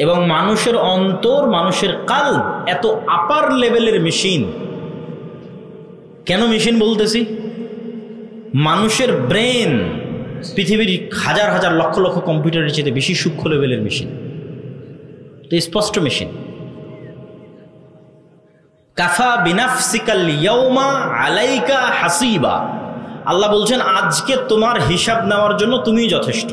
এবং মানুষের অন্তর, মানুষের কাল্ব এত আপার লেভেলের মেশিন। কেন মেশিন বলতেছি? মানুষের ব্রেন পৃথিবীর হাজার হাজার লক্ষ লক্ষ কম্পিউটারের চেয়ে বেশি সূক্ষ্ম লেভেলের মেশিন, তো স্পষ্ট মেশিন। কাফা বিনাফসিকাল ইয়াউমা আলাইকা হাসিবা, আল্লাহ বলছেন আজকে তোমার হিসাব নেওয়ার জন্য তুমিই যথেষ্ট।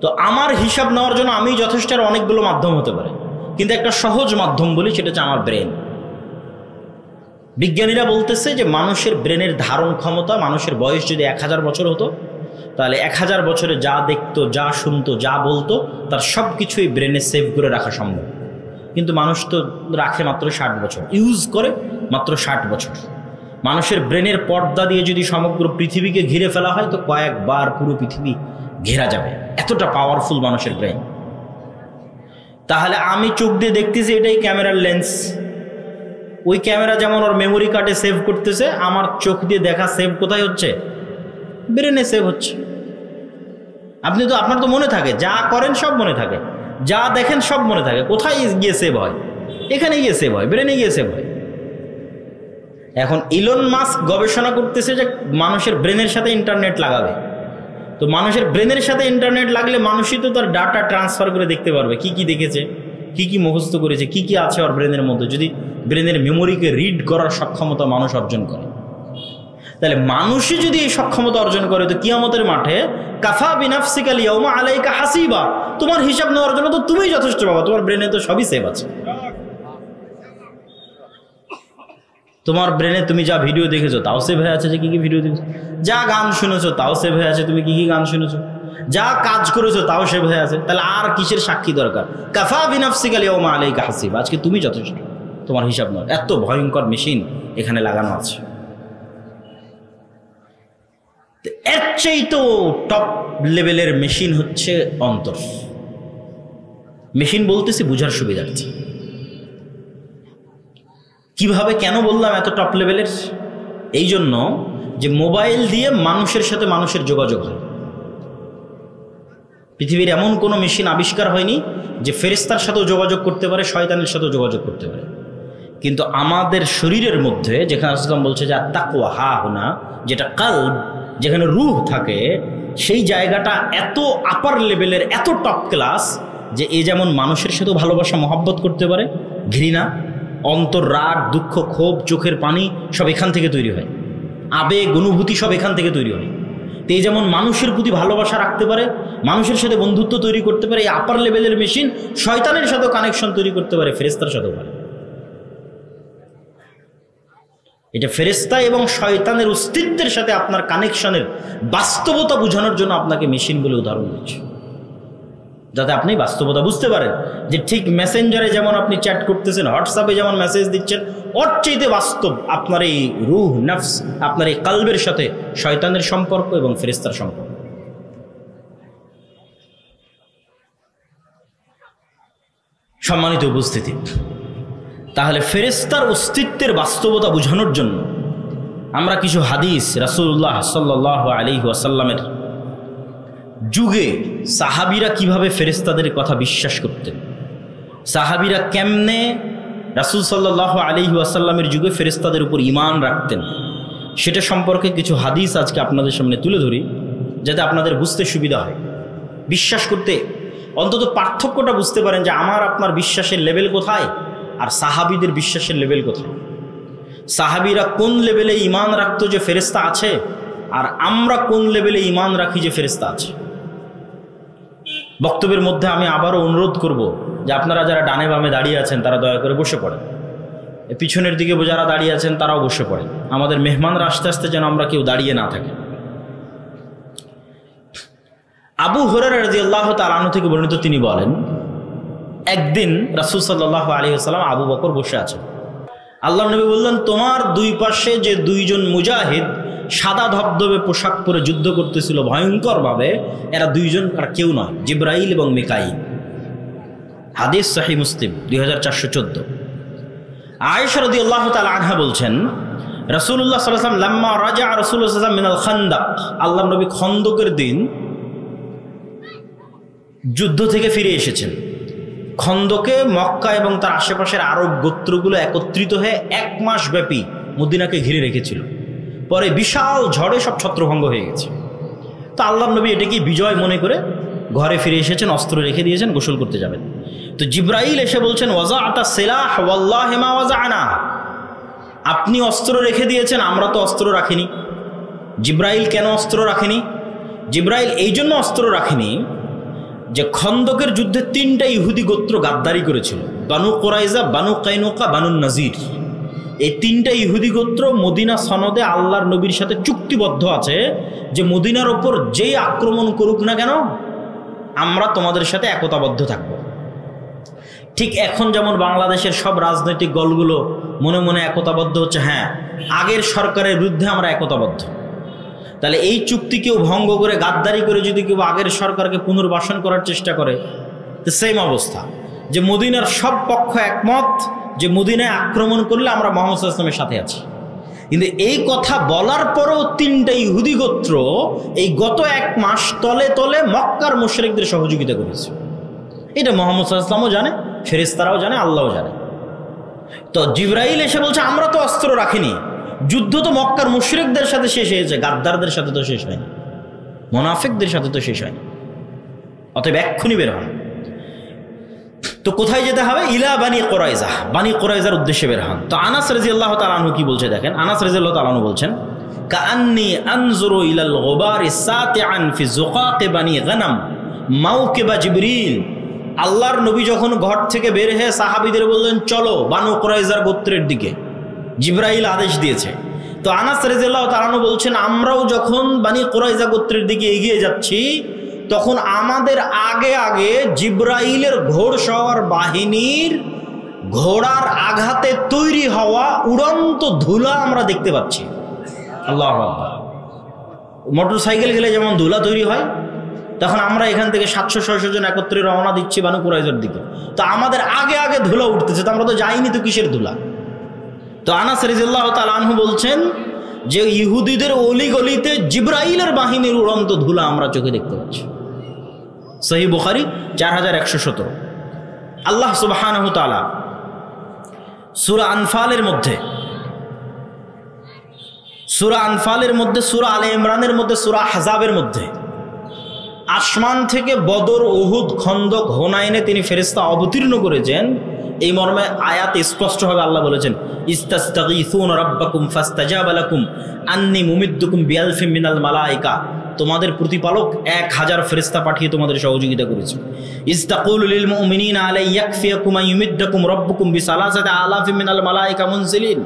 তো আমার হিসাব নেওয়ার জন্য আমি যথেষ্ট, আর অনেকগুলো মাধ্যম হতে পারে, কিন্তু একটা সহজ মাধ্যম বলি, সেটা হচ্ছে আমার ব্রেন। বিজ্ঞানীরা বলতেছে যে মানুষের ব্রেনের ধারণ ক্ষমতা, মানুষের বয়স যদি 1000 বছর হতো তাহলে 1000 বছরে যা দেখতো, যা শুনতো, যা বলতো তার সব কিছুই ব্রেনে সেভ করে রাখা সম্ভব। কিন্তু মানুষ তো রাখে মাত্র 60 বছর, ইউজ করে মাত্র 60 বছর। মানুষের ব্রেনের পর্দা দিয়ে যদি সমগ্র পৃথিবীকে ঘিরে ফেলা হয় তো কয়েকবার পুরো পৃথিবী ঘেরা যাবে, এতটা পাওয়ারফুল মানুষের ব্রেন। তাহলে আমি চোখ দিয়ে দেখতেছি এটাই ক্যামেরার লেন্স, ওই ক্যামেরা যেমন ওর মেমোরি কার্ডে সেভ করতেছে, আমার চোখ দিয়ে দেখা সেভ কোথায় হচ্ছে? ব্রেনে সেভ হচ্ছে। আপনি তো, আপনার তো মনে থাকে, যা করেন সব মনে থাকে, যা দেখেন সব মনে থাকে। কোথায় গিয়ে সেভ হয়? এখানে গিয়ে সেভ হয়, ব্রেনে গিয়ে সেভ হয়। এখন ইলন মাস্ক গবেষণা করতেছে যে মানুষের ব্রেনের সাথে ইন্টারনেট লাগাবে। তো মানুষের ব্রেনের সাথে ইন্টারনেট লাগলে মানুষই তো তার ডাটা ট্রান্সফার করে দেখতে পারবে কি কি দেখেছে, কি কি মুখস্থ করেছে, কি কি আছে ওর ব্রেনের মধ্যে। যদি ব্রেনের মেমোরিকে রিড করার সক্ষমতা মানুষ অর্জন করে, তাহলে মানুষই যদি এই সক্ষমতা অর্জন করে তো কিয়ামতের মাঠে কাফা বিনাফসিকাল ইয়াউমা আলাইকা হাসিবা, তোমার হিসাব নেওয়ার জন্য তো তুমিই যথেষ্ট বাবা, তোমার ব্রেনে তো সবই সেভ আছে। তোমার ব্রেনে তুমি যা ভিডিও দেখেছো তাও সেভ হয়ে আছে, যে কি কি ভিডিও দেখেছো, যা গান শুনেছো তাও সেভ হয়ে আছে, তুমি কি কি গান শুনেছো, যা কাজ করেছো তাও সেভ হয়ে আছে। তাহলে আর কিসের সাক্ষী দরকার? কাফা বিনাফসিকাল ইয়াউমা আলাইকা হাসিবা, আজকে তুমি যথেষ্ট, তোমার হিসাব নয়। এত ভয়ঙ্কর মেশিন এখানে লাগানো আছে। এর চাইতেও টপ লেভেলের মেশিন হচ্ছে অন্তর। মেশিন বলতেছি বুঝার সুবিধার্থে। কিভাবে, কেন বললাম এত টপ লেভেলের? এই জন্য যে মোবাইল দিয়ে মানুষের সাথে মানুষের যোগাযোগ হয়। পৃথিবীর এমন কোনো মেশিন আবিষ্কার হয়নি যে ফেরেশতার সাথেও যোগাযোগ করতে পারে, শয়তানের সাথেও যোগাযোগ করতে পারে। কিন্তু আমাদের শরীরের মধ্যে যেখানে রাসূল বলছে যে তাকওয়া হা হুনা, যেটা কালব, যেখানে রূহ থাকে, সেই জায়গাটা এত আপার লেভেলের, এত টপ ক্লাস যে এ যেমন মানুষের সাথেও ভালোবাসা মহব্বত করতে পারে, ঘৃণা, অন্তর, রাগ, দুঃখ, ক্ষোভ, চোখের পানি সব এখান থেকে তৈরি হয়, আবেগ, অনুভূতি সব এখান থেকে তৈরি হয়। তো এই যেমন মানুষের প্রতি ভালোবাসা রাখতে পারে, মানুষের সাথে বন্ধুত্ব তৈরি করতে পারে, এই আপার লেভেলের মেশিন শয়তানের সাথেও কানেকশন তৈরি করতে পারে, ফেরেশতার সাথেও পারে। এটা ফেরেশতা এবং শয়তানের অস্তিত্বের সাথে আপনার কানেকশনের বাস্তবতা বোঝানোর জন্য আপনাকে মেশিন বলে উদাহরণ দিচ্ছি, যাতে আপনি বাস্তবতা বুঝতে পারেন যে ঠিক মেসেঞ্জারে যেমন আপনি চ্যাট করতেছেন, হোয়াটসঅ্যাপে যেমন মেসেজ দিচ্ছেন, ওর চাইতে বাস্তব আপনার এই রূহ, নফস, আপনার এই কালবের সাথে শয়তানের সম্পর্ক এবং ফেরেশতার সম্পর্ক। সম্মানিত উপস্থিতি, তাহলে ফেরেশতার অস্তিত্বের বাস্তবতা বোঝানোর জন্য আমরা কিছু হাদিস রাসূলুল্লাহ সাল্লাল্লাহু আলাইহি ওয়াসাল্লামের যুগে সাহাবীরা কিভাবে ফেরেশতাদের কথা বিশ্বাস করতেন, সাহাবীরা কেমনে রাসূল সাল্লাল্লাহু আলাইহি ওয়াসাল্লামের যুগে ফেরেশতাদের উপর ঈমান রাখতেন, সেটা সম্পর্কে কিছু হাদিস আজকে আপনাদের সামনে তুলে ধরি, যাতে আপনাদের বুঝতে সুবিধা হয়, বিশ্বাস করতে অন্তত পার্থক্যটা বুঝতে পারেন যে আমার আপনার বিশ্বাসের লেভেল কোথায় আর সাহাবীদের বিশ্বাসের লেভেল কোথায়। সাহাবীরা কোন লেভেলে ঈমান রাখতো যে ফেরেশতা আছে, আর আমরা কোন লেভেলে ঈমান রাখি যে ফেরেশতা আছে। বক্তব্যের মধ্যে আমি আবারও অনুরোধ করব যে আপনারা যারা ডানে বামে দাঁড়িয়ে আছেন তারা দয়া করে বসে পড়েন, পিছনের দিকে যারা দাঁড়িয়ে আছেন তারাও বসে পড়েন, আমাদের মেহমানরা আস্তে আস্তে যেন আমরা কেউ দাঁড়িয়ে না থাকি। আবু হুরায়রা রাদিয়াল্লাহু তাআলা আনহু থেকে বর্ণিত, তিনি বলেন, একদিন রাসূল সাল্লাল্লাহু আলাইহি ওয়াসাল্লাম আবু বকর বসে আছেন। আল্লাহর নবী বললেন, তোমার দুই পাশে যে দুইজন মুজাহিদ সাদা ধবধবে পোশাক পরে যুদ্ধ করতেছিল ভয়ঙ্করভাবে, এরা দুইজন আর কেউ নয়, জিবরাইল এবং মিকাইল। হাদিস সহিহ মুসলিম 2414। আয়েশা রাদিয়াল্লাহু তাআলা আনহা বলছেন, রাসূলুল্লাহ সাল্লাল্লাহু আলাইহি ওয়াসাল্লাম লাম্মা রাজা রাসূলুল্লাহ সাল্লাল্লাহু আলাইহি ওয়াসাল্লাম মিনাল খান্দাক, আল্লাহর নবী খন্দকের দিন যুদ্ধ থেকে ফিরে এসেছেন। খন্দকে মক্কা এবং তার আশেপাশের আরব গোত্রগুলো একত্রিত হয়ে 1 মাস ব্যাপী মদিনাকে ঘিরে রেখেছিল। পরে বিশাল ঝড়ে সব ছত্রভঙ্গ হয়ে গেছে। তো আল্লাহর নবী এটাকে বিজয় মনে করে ঘরে ফিরে এসেছেন, অস্ত্র রেখে দিয়েছেন, গোসল করতে যাবেন। তো জিবরাইল এসে বলছেন, ওয়াজাআতা সিলাহ ওয়াল্লাহি মা ওয়াজাআনা, আপনি অস্ত্র রেখে দিয়েছেন, আমরা তো অস্ত্র রাখিনি। জিবরাইল কেন অস্ত্র রাখেনি? জিবরাইল এই জন্য অস্ত্র রাখেনি যে খন্দকের যুদ্ধে 3টা ইহুদি গোত্র গাদ্দারি করেছিল, বানু কুরাইজা, বানু কাইনুকা, বানু নাজির। এই 3টা ইহুদি গোত্র মদিনা সনদে আল্লাহর নবীর সাথে চুক্তিবদ্ধ আছে যে মদিনার ওপর যেই আক্রমণ করুক না কেন আমরা তোমাদের সাথে একতাবদ্ধ থাকব। ঠিক এখন যেমন বাংলাদেশের সব রাজনৈতিক দলগুলো মনে মনে একতাবদ্ধ হচ্ছে, হ্যাঁ আগের সরকারের বিরুদ্ধে আমরা একতাবদ্ধ। তাহলে এই চুক্তি কেউ ভঙ্গ করে গাদ্দারি করে যদি কেউ আগের সরকারকে পুনর্বাসন করার চেষ্টা করে, তো সেম অবস্থা, যে মদিনার সব পক্ষ একমত যে মদিনায় আক্রমণ করলে আমরা মুহাম্মদ সাল্লাল্লাহু আলাইহি ওয়াসাল্লামের সাথে আছি। কিন্তু এই কথা বলার পরেও 3টা ইহুদি গোত্র এই গত 1 মাস তলে তলে মক্কার মুশরিকদের সহযোগিতা করেছে। এটা মুহাম্মদ সাল্লাল্লাহু আলাইহি ওয়াসাল্লামও জানে, ফেরেশতারাও জানে, আল্লাহও জানে। তো জিবরাইল এসে বলছে, আমরা তো অস্ত্র রাখিনি, যুদ্ধ তো মক্কার মুশরিকদের সাথে শেষ হয়েছে, গাদ্দারদের সাথে তো শেষ হয়নি, মুনাফিকদের সাথে তো শেষ হয়নি। অতএব এক্ষুনি বের হন। তো কোথায় যেতে হবে? ইলা বানি কুরাইজা, বানি কুরাইজার উদ্দেশ্যে বের হন। তো আনাস রাদিয়াল্লাহু তাআলা আনহু কি বলছে দেখেন। আনাস রাদিয়াল্লাহু তাআলা আনহু বলছেন, কাআন্নী আনজুরু ইলাল গুবারি সাতিআন ফি যুকাক বানি গনাম মাওকিবা জিবরিল। আল্লাহর নবী যখন ঘর থেকে বের হয়ে সাহাবীদের বললেন, চলো বানু কুরাইজার গোত্রের দিকে, জিবরাইল আদেশ দিয়েছে। তো আনাস রাদিয়াল্লাহু তাআলা আনহু বলছেন, আমরাও যখন বানি কুরাইজা গোত্রের দিকে এগিয়ে যাচ্ছি তখন আমাদের আগে আগে জিবরাইলের ঘোড়সওয়ার বাহিনীর ঘোড়ার আঘাতে তৈরি হওয়া উড়ন্ত ধুলা আমরা দেখতে পাচ্ছি। আল্লাহু আকবার। মোটর সাইকেল গেলে যেমন ধুলা তৈরি হয়, তখন আমরা এখান থেকে 700-600 জন একত্রে রওনা দিচ্ছি বানু কুরাইজার দিকে। তো আমাদের আগে আগে ধুলা উঠতেছে, তো আমরা তো যাইনি, তো কিসের ধুলা? তো আনাস রাদিয়াল্লাহু তাআলা আনহু বলছেন যে ইহুদিদের অলিগলিতে জিবরাইলের বাহিনীর উড়ন্ত ধুলা আমরা চোখে দেখতে পাচ্ছি। সহিহ বুখারী 4117। আল্লাহ সুবহানাহু ওয়া তাআলা সূরা আনফালের মধ্যে, সূরা আলে ইমরানের মধ্যে, সূরা আহজাবের মধ্যে আসমান থেকে বদর, উহুদ, খন্দক, হুনাইনে তিনি ফেরেশতা অবতীর্ণ করেছেন। এই মর্মে আয়াতে স্পষ্টভাবে আল্লাহ বলেছেন, ইস্তাস্তাগীসুনা রাব্বাকুম ফাস্তাজাবা লাকুম আন্নী মুমিদ্দুকুম বিআলফিম মিনাল মালায়েকা। তোমাদের প্রতিপালক 1000 ফেরেশতা পাঠিয়ে তোমাদের সহযোগিতা করেছে। ইস্তাকুলু লিল মুমিনিনা আলাই ইয়াকফিয়াকুম আইয়ুমিদ্দাকুম রাব্বুকুম বিসালাসাতি আলাফিম মিনাল মালায়েকা মুনজিলিন।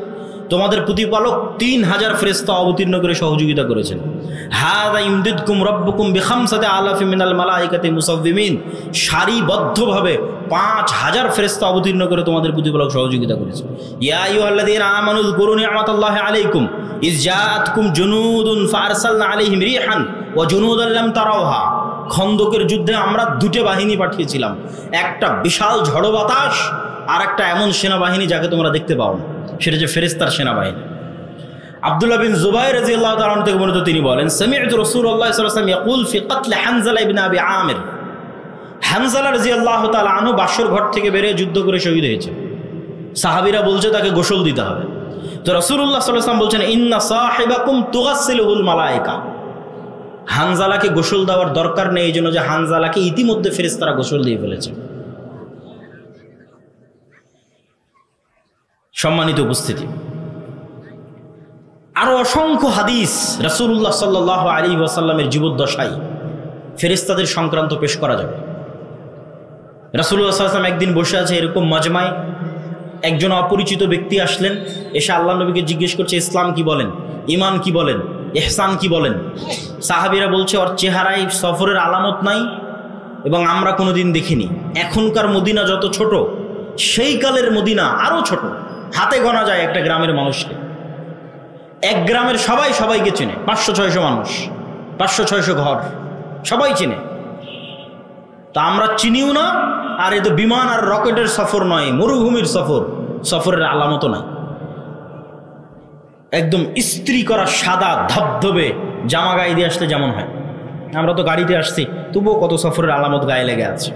তোমাদের প্রতিপালক 3000 ফেরেশতা অবতীর্ণ করে সহযোগিতা করেছেন। হাযা ইমদিদকুম রাব্বুকুম বিখামসাতি আলাফিম মিনাল মালায়েকাতি মুসাওয়িমিন। সারিবদ্ধভাবে 5000 ফেরেশতা অবতীর্ণ করে তোমাদের প্রতিপালক সহযোগিতা করেছে। ইয়া আইয়ুহাল্লাযীনা আমানু যকুরু নি'মাতাল্লাহি আলাইকুম ইয জাআতকুম জুনুদুন ফাআরসালনা আলাইহিম রিহান ওয়া জুনুদান লাম তারাওহা। খন্দকের যুদ্ধে আমরা 2টা বাহিনী পাঠিয়েছিলাম, একটা বিশাল ঝড়ো বাতাস আর একটা এমন সেনাবাহিনী যাকে তোমরা দেখতে পাও না, সেটা যে ফেরেশতার সেনাবাহিনী। আব্দুল্লাহ বিন জুবাইর রাদিয়াল্লাহু তাআলা আনহু থেকে বর্ণিত, তিনি বলেন সামি'তু রাসূলুল্লাহ সাল্লাল্লাহু আলাইহি ওয়াসাল্লাম ইয়াকুল ফি কতল হানজালা ইবনে আবি আমির। হানজালা রাদিয়াল্লাহু তাআলা আনহু বাসর ঘর থেকে বেরিয়ে যুদ্ধ করে শহীদ হয়েছে। সাহাবীরা বলছে তাকে গোসল দিতে হবে। তো রাসূলুল্লাহ সাল্লাল্লাহু আলাইহি ওয়াসাল্লাম বলছেন ইন্না সাহিবাকুম তুগাসসিলুহুল মালায়েকা। হানজালাকে গোসল দেওয়ার দরকার নেই, এই জন্য যে হানজালাকে ইতিমধ্যে ফেরেশতারা গোসল দিয়ে ফেলেছে। সম্মানিত উপস্থিতি, আরো অসংখ্য হাদিস রাসূলুল্লাহ সাল্লাল্লাহু আলাইহি ওয়াসাল্লামের জীবদ্দশায় ফেরেশতাদের সংক্রান্ত পেশ করা যাবে। রাসূলুল্লাহ সাল্লাল্লাহু আলাইহি ওয়াসাল্লাম একদিন বসে আছে এরকম মাজমায়, একজন অপরিচিত ব্যক্তি আসলেন, এসে আল্লাহ নবীকে জিজ্ঞেস করছে ইসলাম কি বলেন, ঈমান কি বলেন, ইহসান কি বলেন। সাহাবীরা বলছে ওর চেহারায় সফরের আলামত নাই এবং আমরা কোনোদিন দেখিনি। এখনকার মদিনা যত ছোট, সেই কালের মদিনা আরো ছোট, হাতে গোনা যায় একটা গ্রামের মানুষকে। এক গ্রামের সবাই সবাইকে চেনে, 500-600 মানুষ, 500-600 ঘর, সবাই চেনে। তা আমরা চিনিও না, আর এ তো বিমান আর রকেটের সফর নয়, মরুভূমির সফর, সফরের আলামতও নাই। একদম ইস্ত্রি করা সাদা ধবধবে জামা গায়ে দিয়ে আসলে যেমন হয়, আমরা তো গাড়িতে আসছি, তবুও কত সফরের আলামত গায়ে লেগে আছে।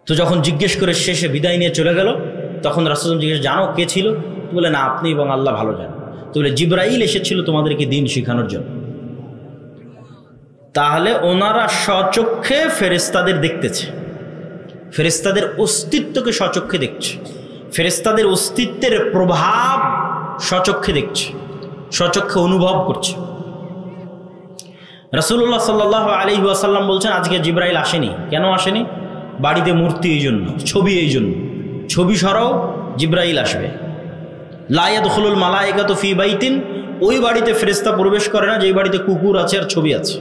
তো যখন জিজ্ঞেস করে শেষে বিদায় নিয়ে চলে গেল, তখন রাসূল জিজ্ঞেস জানো কে ছিল? তো বলে না, আপনি এবং আল্লাহ ভালো জানেন। তো বলে জিবরাইল এসেছিল তোমাদেরকে দিন শেখানোর জন্য। তাহলে ওনারা স্বচক্ষে ফেরেশতাদের দেখতেছে, ফেরেশতাদের অস্তিত্বকে স্বচক্ষে দেখছে, ফেরেশতাদের অস্তিত্বের প্রভাব স্বচক্ষে দেখছে, স্বচক্ষে অনুভব করছে। রাসূলুল্লাহ সাল্লাল্লাহু আলাইহি ওয়াসাল্লাম বলছেন আজকে জিবরাইল আসেনি। কেন আসেনি? বাড়িতে মূর্তি এই জন্য, ছবি এই জন্য, ছবি সরাও জিবরাইল আসবে। লা ইয়াদখুলুল মালায়েকাতু ফি বাইতিন, ওই বাড়িতে ফেরেশতা প্রবেশ করে না যেই বাড়িতে কুকুর আছে আর ছবি আছে।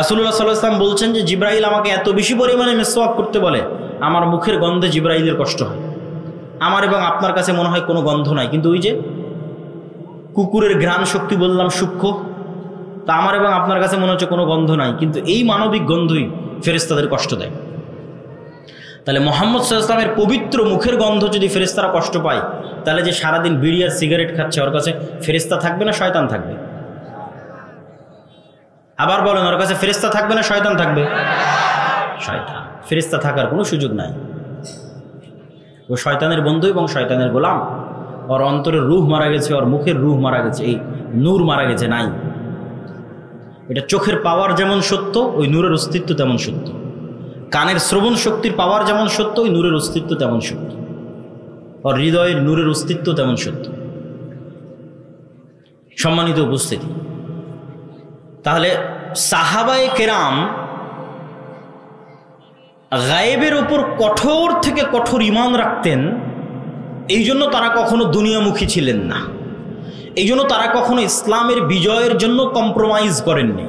রাসূলুল্লাহ সাল্লাল্লাহু আলাইহি ওয়াসাল্লাম বলছেন যে জিবরাইল আমাকে এত বেশি পরিমাণে মিসওয়াক করতে বলে, আমার মুখের গন্ধে জিবরাইলের কষ্ট হয়। আমার এবং আপনার কাছে মনে হয় কোনো গন্ধ নাই, কিন্তু ওই যে কুকুরের ঘ্রাণ শক্তি বললাম সূক্ষ্ম, তা আমার এবং আপনার কাছে মনে হচ্ছে কোনো গন্ধ নাই, কিন্তু এই মানবিক গন্ধই ফেরেশতাদের কষ্ট দেয়। তাহলে মুহাম্মদ সাল্লাল্লাহু আলাইহি ওয়াসাল্লামের পবিত্র মুখের গন্ধ যদি ফেরেশতারা কষ্ট পায়, তাহলে যে সারাদিন বিড়ি আর সিগারেট খাচ্ছে ওর কাছে ফেরেশতা থাকবে না শয়তান থাকবে? আবার বলেন, ওর কাছে ফেরেশতা থাকবে না শয়তান থাকবে? শয়তান। ফেরেশতা থাকার কোনো সুযোগ নাই। ও শয়তানের বন্ধু এবং শয়তানের গোলাম। ওর অন্তরের রূহ মারা গেছে, ওর মুখের রূহ মারা গেছে, এই নূর মারা গেছে, নাই। এটা চোখের পাওয়ার যেমন সত্য, ওই নূরের অস্তিত্ব তেমন সত্য। কানের শ্রবণ শক্তির পাওয়ার যেমন সত্য, ওই নূরের অস্তিত্ব তেমন সত্য। ওর হৃদয়ের নূরের অস্তিত্ব তেমন সত্য। সম্মানিত উপস্থিতি, তাহলে সাহাবায়ে কেরাম গায়েবের উপর কঠোর থেকে কঠোর ঈমান রাখতেন। এই জন্য তারা কখনো দুনিয়ামুখী ছিলেন না, এই জন্য তারা কখনো ইসলামের বিজয়ের জন্য কম্প্রোমাইজ করেননি,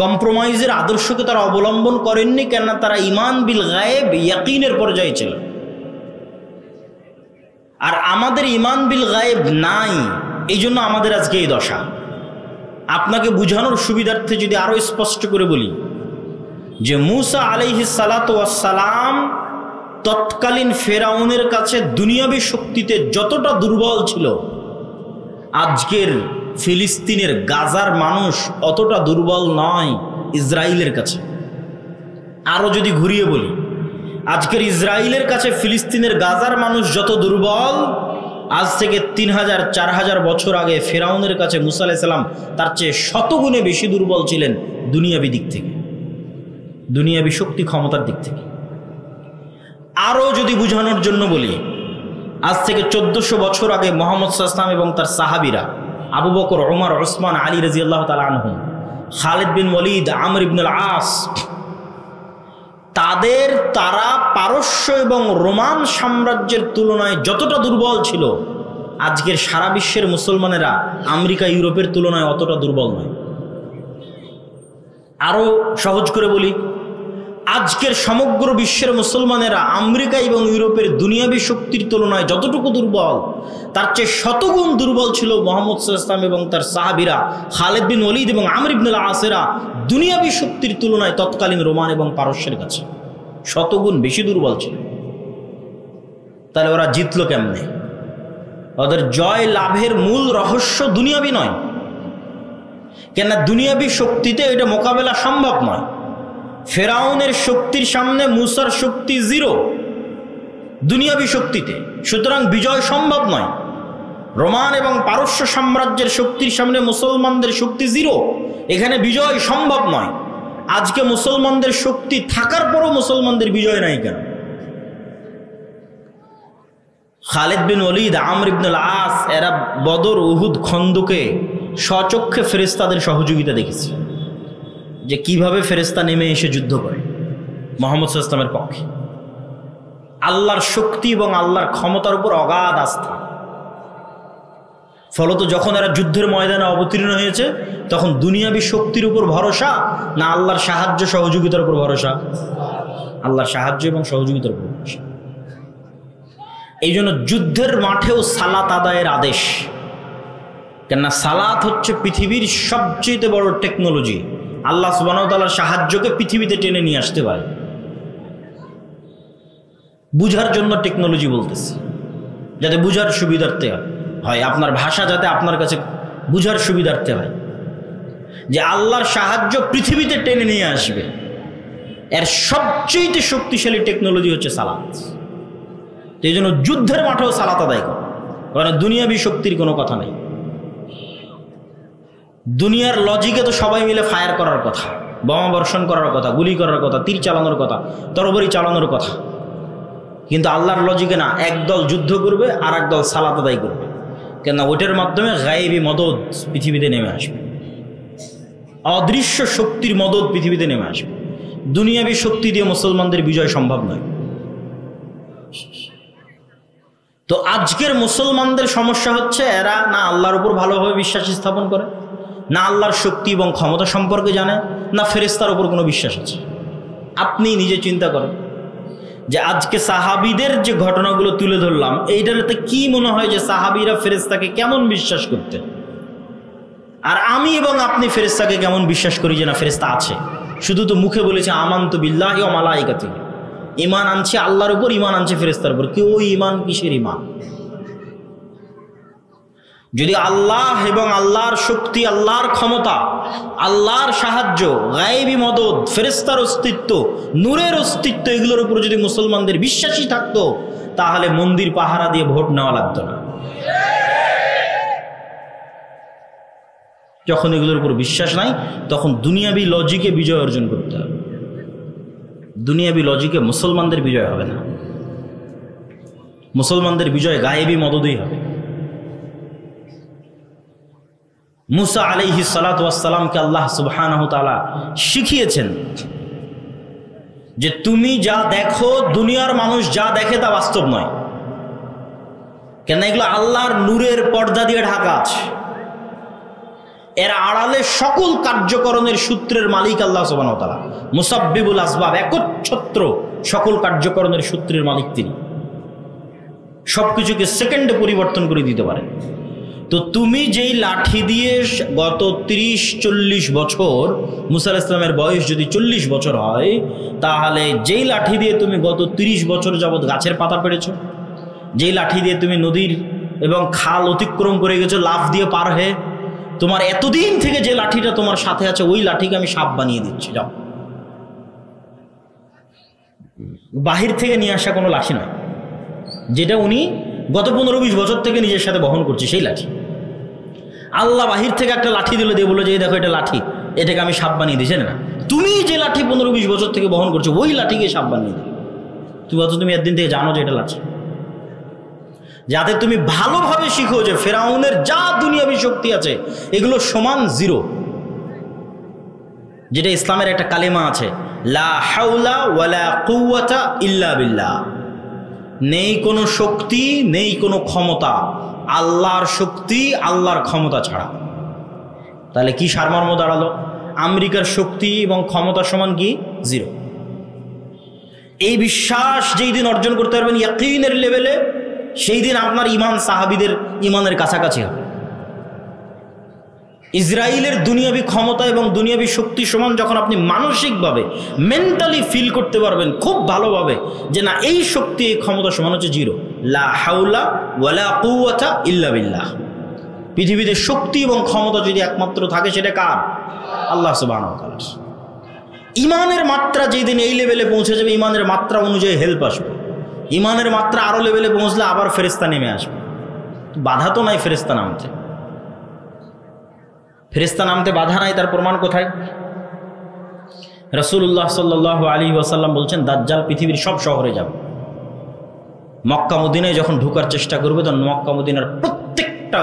কম্প্রোমাইজের আদর্শকে তারা অবলম্বন করেননি। কেননা তারা ঈমান বিল গায়েব, ইয়াকিনের পর্যায়ে ছিল। আর আমাদের ঈমান বিল গায়েব নাই, এই জন্য আমাদের আজকে এই দশা। আপনাকে বুঝানোর সুবিধার্থে যদি আরো স্পষ্ট করে বলি যে মুসা আলাইহিস সালাতু ওয়াস সালাম তৎকালীন ফেরাউনের কাছে দুনিয়াবী শক্তিতে যতটা দুর্বল ছিল, আজকের ফিলিস্তিনের গাজার মানুষ অতটা দুর্বল নয় ইসরায়েলের কাছে। আরো যদি ঘুরিয়ে বলি, আজকের ইসরায়েলের কাছে ফিলিস্তিনের গাজার মানুষ যত দুর্বল, আজ থেকে 3000-4000 বছর আগে ফেরাউনের কাছে মুসা আলাইহিস সালাম তার চেয়ে শতগুণে বেশি দুর্বল ছিলেন দুনিয়াবী দিক থেকে, দুনিয়াবী শক্তি ক্ষমতার দিক থেকে। আরও যদি বুঝানোর জন্য বলি, আজ থেকে 1400 বছর আগে মুহাম্মদ সাল্লাল্লাহু আলাইহি ওয়াসাল্লাম এবং তার সাহাবীরা আবু বকর, ওমর, ওসমান, আলী রাদিয়াল্লাহু তাআলা আনহুম, খালিদ বিন ওয়ালিদ, আমর ইবনুল আস, তারা পারস্য এবং রোমান সাম্রাজ্যের তুলনায় যতটা দুর্বল ছিল, আজকের সারা বিশ্বের মুসলমানেরা আমেরিকা, ইউরোপের তুলনায় অতটা দুর্বল নয়। আরো সহজ করে বলি, আজকের সমগ্র বিশ্বের মুসলমানেরা আমেরিকা এবং ইউরোপের দুনিয়াবী শক্তির তুলনায় যতটুকু দুর্বল, তার চেয়ে শতগুণ দুর্বল ছিল মুহাম্মদ সাল্লাল্লাহু আলাইহি ওয়াসাল্লাম এবং তার সাহাবীরা, খালিদ বিন ওয়ালিদ এবং আমর ইবনুল আসেরা দুনিয়াবী শক্তির তুলনায় তৎকালীন রোমান এবং পারস্যের কাছে শতগুণ বেশি দুর্বল ছিল। তাহলে ওরা জিতলো কেমনে? ওদের জয় লাভের মূল রহস্য দুনিয়াবি নয়, কেননা দুনিয়াবি শক্তিতে এটা মোকাবেলা সম্ভব নয়। ফেরাউনের শক্তির সামনে মুসার শক্তি জিরো দুনিয়াবি শক্তিতে, সুতরাং বিজয় সম্ভব নয়। রোমান এবং পারস্য সাম্রাজ্যের শক্তির সামনে মুসলমানদের শক্তি জিরো, এখানে বিজয় সম্ভব নয়। আজকে মুসলমানদের শক্তি থাকার পরও মুসলমানদের বিজয় নাই কেন? খালিদ বিন ওয়ালিদ, আমর ইবনে আস এরা বদর, উহুদ, খন্দকে স্বচক্ষে ফেরেশতাদের সহযোগিতা দেখেছে, যে কিভাবে ফেরেশতা নেমে এসে যুদ্ধ করে মুহাম্মদ সাল্লাল্লাহু আলাইহি ওয়াসাল্লামের পক্ষে। আল্লাহর শক্তি এবং আল্লাহর ক্ষমতার উপর অগাধ আস্থা। ফলত যখন এরা যুদ্ধের ময়দানে অবতীর্ণ হয়েছে তখন দুনিয়াবি শক্তির উপর ভরসা না আল্লাহর সাহায্য সহযোগিতার উপর ভরসা? আল্লাহর সাহায্য এবং সহযোগিতার উপর ভরসা। এই জন্য যুদ্ধের মাঠেও সালাত আদায়ের আদেশ, কেননা সালাত হচ্ছে পৃথিবীর সবচেয়ে বড় টেকনোলজি। আল্লাহ সুবহানাহু ওয়া তাআলার সাহায্যকে পৃথিবীতে টেনে নিয়ে আসতে পারে। বুঝার জন্য টেকনোলজি বলতেছি, যাতে বুঝার সুবিধার্থে হয়, আপনার ভাষা যাতে আপনার কাছে বুঝার সুবিধার্থে হয়, যে আল্লাহর সাহায্য পৃথিবীতে টেনে নিয়ে আসবে। এর সবচেয়ে শক্তিশালী টেকনোলজি হচ্ছে সালাত। এই জন্য যুদ্ধের মাঠেও সালাত আদায় করে, কারণ দুনিয়াবি শক্তির কোনো কথা নেই। দুনিয়ার লজিকে তো সবাই মিলে ফায়ার করার কথা, বোমা বর্ষণ করার কথা, গুলি করার কথা, তীর চালানোর কথা, তরবারি চালানোর কথা, কিন্তু আল্লাহর লজিকে না। একদল যুদ্ধ করবে আর একদল সালাত আদায় করবে, কেননা ওটার মাধ্যমে গায়েবী মদদ পৃথিবীতে নেমে আসবে, অদৃশ্য শক্তির মদদ পৃথিবীতে নেমে আসবে। দুনিয়াবী শক্তি দিয়ে মুসলমানদের বিজয় সম্ভব নয়। তো আজকের মুসলমানদের সমস্যা হচ্ছে এরা না আল্লাহর উপর ভালোভাবে বিশ্বাস স্থাপন করে, না আল্লাহর শক্তি এবং ক্ষমতা সম্পর্কে জানে, না ফেরেশতার উপর কোনো বিশ্বাস আছে। আপনি নিজে চিন্তা করেন যে আজকে সাহাবীদের যে ঘটনাগুলো তুলে ধরলাম, এইটাতে কি মনে হয় যে সাহাবীরা ফেরেশতাকে কেমন বিশ্বাস করতেন, আর আমি এবং আপনি ফেরেশতাকে কেমন বিশ্বাস করি যে না ফেরেশতা আছে? শুধু তো মুখে বলেছে আমানতু বিল্লাহি ওয়া মালাইকাতিহি, ঈমান আনছে আল্লাহর উপর, ঈমান আনছে ফেরেশতার উপর। কি ওই ঈমান কিসের ঈমান? যদি আল্লাহ এবং আল্লাহর শক্তি, আল্লাহর ক্ষমতা, আল্লাহর সাহায্য, গায়েবী মদদ, ফেরেশতার অস্তিত্ব, নূরের অস্তিত্ব, এগুলোর উপর যদি মুসলমানদের বিশ্বাসই থাকতো, তাহলে মন্দির পাহারা দিয়ে ভোট নেওয়া লাগতো না। যখন এগুলোর উপর বিশ্বাস নাই, তখন দুনিয়াবি লজিকে বিজয় অর্জন করতে হবে। দুনিয়াবি লজিকে মুসলমানদের বিজয় হবে না, মুসলমানদের বিজয় গায়েবী মদদেই হবে। মুসা আলাইহিস সালাতু ওয়াস সালামকে আল্লাহ সুবহানাহু ওয়া তাআলা শিখিয়েছেন যে তুমি যা দেখো, দুনিয়ার মানুষ যা দেখে তা বাস্তব নয়, কেন এগুলো আল্লাহর নূরের পর্দা দিয়ে ঢাকা আছে। এর আড়ালে সকল কার্যকরণের সূত্রের মালিক আল্লাহ সুবহানাহু ওয়া তাআলা, মুসাব্বিবুল আসবাব, একচ্ছত্র সকল কার্যকরণের সূত্রের মালিক তিনি, সবকিছুকে সেকেন্ডে পরিবর্তন করে দিতে পারেন। তো তুমি যেই লাঠি দিয়ে গত 30-40 বছর, মুসা আলাইহিস সালামের বয়স যদি 40 বছর হয়, তাহলে যেই লাঠি দিয়ে তুমি গত 30 বছর যাবৎ গাছের পাতা পেড়েছ, যেই লাঠি দিয়ে তুমি নদীর এবং খাল অতিক্রম করে গেছো লাফ দিয়ে পার হয়ে, তোমার এতদিন থেকে যে লাঠিটা তোমার সাথে আছে, ওই লাঠিকে আমি সাপ বানিয়ে দিচ্ছি, যাও। বাহির থেকে নিয়ে আসা কোনো লাঠি নয়, যেটা উনি গত 15-20 বছর থেকে নিজের সাথে বহন করছে, সেই লাঠি। আল্লাহ বাহির থেকে একটা লাঠি দিলে দিয়ে বলে যে দেখো এটা লাঠি, এটাকে আমি সাপ বানিয়ে দিয়েছি না। তুমি যে লাঠি 15-20 বছর থেকে বহন করছো, ওই লাঠিকে সাপ বানিয়ে দিই। তুমি একদিন থেকে জানো যে এটা লাঠি, যাতে তুমি ভালোভাবে শিখো যে ফেরাউনের যা দুনিয়াবি শক্তি আছে এগুলো সমান জিরো। যেটা ইসলামের একটা কালিমা আছে, লা হাওলা ওয়ালা কুওয়াতা ইল্লা বিল্লাহ, নেই কোনো শক্তি, নেই কোনো ক্ষমতা, আল্লাহর শক্তি, আল্লাহর ক্ষমতা ছাড়া। তাহলে কি সারমর্ম দাঁড়ালো? আমেরিকার শক্তি এবং ক্ষমতা সমান কি? জিরো। এই বিশ্বাস যেই দিন অর্জন করতে পারবেন ইয়াকিনের লেভেলে, সেই দিন আপনার ইমান সাহাবীদের ইমানের কাছাকাছি হবে। ইসরায়েলের দুনিয়াবি ক্ষমতা এবং দুনিয়াবি শক্তি সমান যখন আপনি মানসিকভাবে মেন্টালি ফিল করতে পারবেন খুব ভালোভাবে যে না এই শক্তি এই ক্ষমতা সমান হচ্ছে জিরো, লা হাওলা ওয়ালা কুওয়াতা ইল্লা বিল্লাহ। পৃথিবীতে শক্তি এবং ক্ষমতা যদি একমাত্র থাকে সেটা কার? আল্লাহ সুবহানাহু ওয়া তাআলার। ইমানের মাত্রা যেদিন এই লেভেলে পৌঁছে যাবে, ইমানের মাত্রা অনুযায়ী হেল্প আসবে। ইমানের মাত্রা আরো লেভেলে পৌঁছলে আবার ফেরেশতা নেমে আসবে। বাধা তো নাই ফেরেশতা নামতে, ফেরেশতা নামতে বাধা নাই, তার প্রমাণ কোথায়? রাসূলুল্লাহ সাল্লাল্লাহু আলাইহি ওয়াসাল্লাম বলছেন দাজ্জাল পৃথিবীর সব শহরে যাবে। মক্কা মদিনায় যখন ঢোকার চেষ্টা করবে তখন মক্কা মদিনার প্রত্যেকটা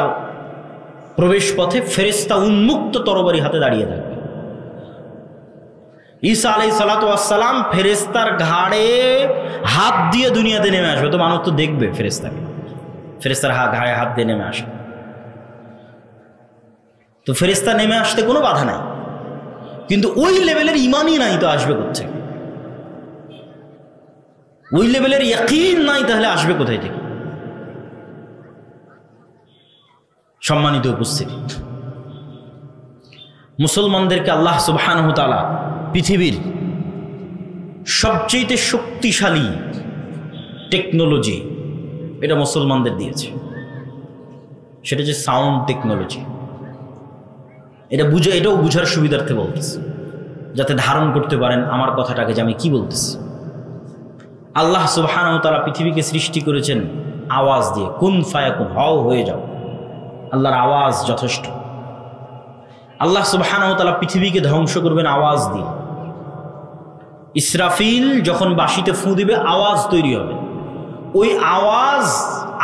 প্রবেশ পথে ফেরেশতা উন্মুক্ত তরবারি হাতে দাঁড়িয়ে থাকবে। ঈসা আলাইহিস সালাতু ওয়াস সালাম ফেরেশতার ঘাড়ে হাত দিয়ে দুনিয়াতে নেমে আসবে। তো মানুষ তো দেখবে ফেরেশতাকে, ফেরেশতার ঘাড়ে হাত দিয়ে নেমে আসে। তো ফেরেশতা নেমে আসতে কোনো বাধা নাই, কিন্তু ওই লেভেলের ইমানই নাই তো আসবে কোথায়? ওই লেভেলের ইয়াকিন নাই, তাহলে আসবে কোথায় থেকে? সম্মানিত উপস্থিতি, মুসলমানদেরকে আল্লাহ সুবহানাহু ওয়া তাআলা পৃথিবীর সবচেয়ে শক্তিশালী টেকনোলজি এটা মুসলমানদের দিয়েছে, সেটা যে সাউন্ড টেকনোলজি। এটাও বুঝার সুবিধার্থে বলতেছে, যাতে ধারণ করতে পারেন আমার কথাটাকে যে আমি কি বলতেছি। আল্লাহ সুবহানাহু ওয়া তাআলা পৃথিবীকে সৃষ্টি করেছেন আওয়াজ দিয়ে, কুন ফায়াকুন, হও হয়ে যাও। আল্লাহর আওয়াজ যথেষ্ট। আল্লাহ সুবহানাহু ওয়া তাআলা পৃথিবীকে ধ্বংস করবেন আওয়াজ দিয়ে। ইসরাফিল যখন বাঁশিতে ফুঁ দিবে আওয়াজ তৈরি হবে, ওই আওয়াজ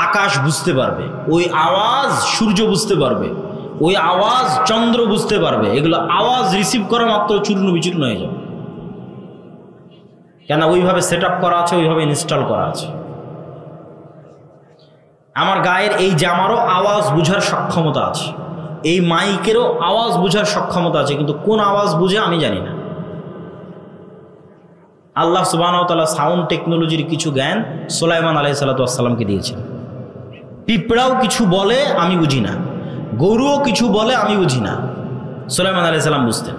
আকাশ বুঝতে পারবে, ওই আওয়াজ সূর্য বুঝতে পারবে, ওই আওয়াজ চন্দ্র বুঝতে পারবে। এগুলো আওয়াজ রিসিভ করা মাত্র চূর্ণ বিচূর্ণ হয়ে যাবে, কেন ওইভাবে সেট আপ করা আছে, ওইভাবে ইনস্টল করা আছে। আমার গায়ের এই জামারও আওয়াজ বুঝার সক্ষমতা আছে, এই মাইকেরও আওয়াজ বুঝার সক্ষমতা আছে, কিন্তু কোন আওয়াজ বুঝে আমি জানি না। আল্লাহ সুবহানাহু ওয়া তাআলা সাউন্ড টেকনোলজির কিছু জ্ঞান সুলাইমান আলাইহিস সালাতু ওয়াস সালামকে দিয়েছেন। পিঁপড়াও কিছু বলে আমি বুঝি না, গরুও কিছু বলে আমি বুঝি না, সুলাইমান আলাইহিস সালাম বুঝতেন।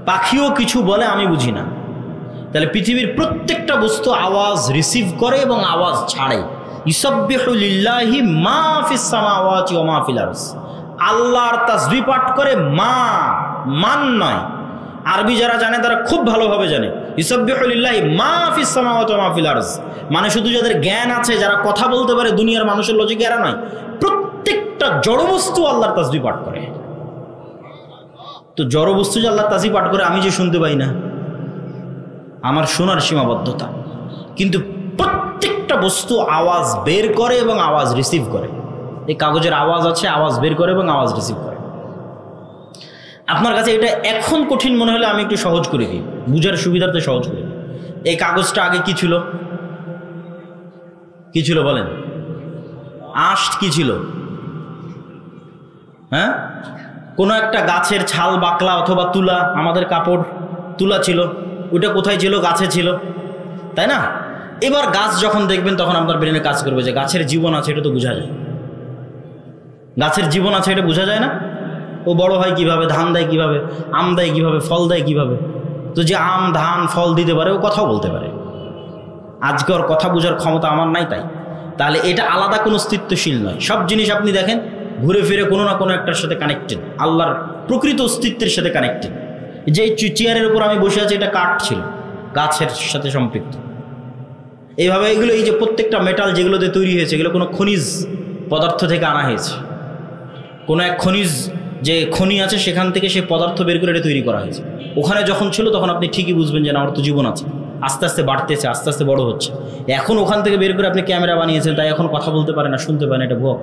পাখিও কিছু বলে আমি বুঝি না। তাহলে পৃথিবীর প্রত্যেকটা বস্তু আওয়াজ রিসিভ করে এবং আওয়াজ ছাড়ে। ইউসাব্বিহু লিল্লাহি মা ফিস সামাওয়াতি ওয়া মা ফিল আরদ। আল্লাহর তাসবিহ পাঠ করে মান নয়। আরবি যারা জানে তারা খুব ভালোভাবে জানে ইউসাব্বিহু লিল্লাহি মা ফিস সামাওয়াতি ওয়া মা ফিল আরদ, মানে শুধু যাদের জ্ঞান আছে, যারা কথা বলতে পারে দুনিয়ার মানুষের লজিকে, এরা নয়। প্রত্যেকটা জড়বস্তু আল্লাহর তাসবিহ পাঠ করে। তো জড়বস্তু যে আল্লাহর তাসবিহ পাঠ করে আমি যে শুনতে পাই না, আমার শোনার সীমাবদ্ধতা, কিন্তু প্রত্যেকটা বস্তু আওয়াজ বের করে এবং আওয়াজ রিসিভ করে। এই কাগজের আওয়াজ আছে, আওয়াজ বের করে এবং আওয়াজ রিসিভ করে। আপনার কাছে এটা এখন কঠিন মনে হলে আমি একটু সহজ করে দিই, বুঝার সুবিধার্থে সহজ করে দিই। এই কাগজটা আগে কি ছিল? কি ছিল বলেন? আঁশ কি ছিল? হ্যাঁ, কোনো একটা গাছের ছাল বাকলা অথবা তুলা, আমাদের কাপড় তুলা ছিল, ওইটা কোথায় ছিল? গাছে ছিল, তাই না? এবার গাছ যখন দেখবেন তখন আপনার ব্রেনে কাজ করবে যে গাছের জীবন আছে, এটা তো বোঝা যায়। গাছের জীবন আছে এটা বোঝা যায় না? ও বড় হয় কিভাবে, ধান দেয় কিভাবে, আম দেয় কিভাবে, ফল দেয় কিভাবে? তো যে আম ধান ফল দিতে পারে ও কথাও বলতে পারে। আজকে ওর কথা বোঝার ক্ষমতা আমার নাই, তাহলে এটা আলাদা কোনো অস্তিত্বশীল নয়। সব জিনিস আপনি দেখেন ঘুরে ফিরে কোনো না কোনো একটার সাথে কানেক্টেড, আল্লাহর প্রকৃত অস্তিত্বের সাথে কানেক্টেড। যে চেয়ারের উপর আমি বসে আছি এটা কাঠ ছিল, গাছের সাথে সম্পৃক্ত। এইভাবে এগুলো, এই যে প্রত্যেকটা মেটাল যেগুলোতে তৈরি হয়েছে, এগুলো কোনো খনিজ পদার্থ থেকে আনা হয়েছে। কোনো এক খনিজ, যে খনি আছে সেখান থেকে সে পদার্থ বের করে এটা তৈরি করা হয়েছে। ওখানে যখন ছিল তখন আপনি ঠিকই বুঝবেন যে না, আমার তো জীবন আছে, আস্তে আস্তে বাড়তেছে, আস্তে আস্তে বড় হচ্ছে। এখন ওখান থেকে বের করে আপনি ক্যামেরা বানিয়েছেন, তাই এখন কথা বলতে পারে না, শুনতে পারে না, এটা ভুয়া।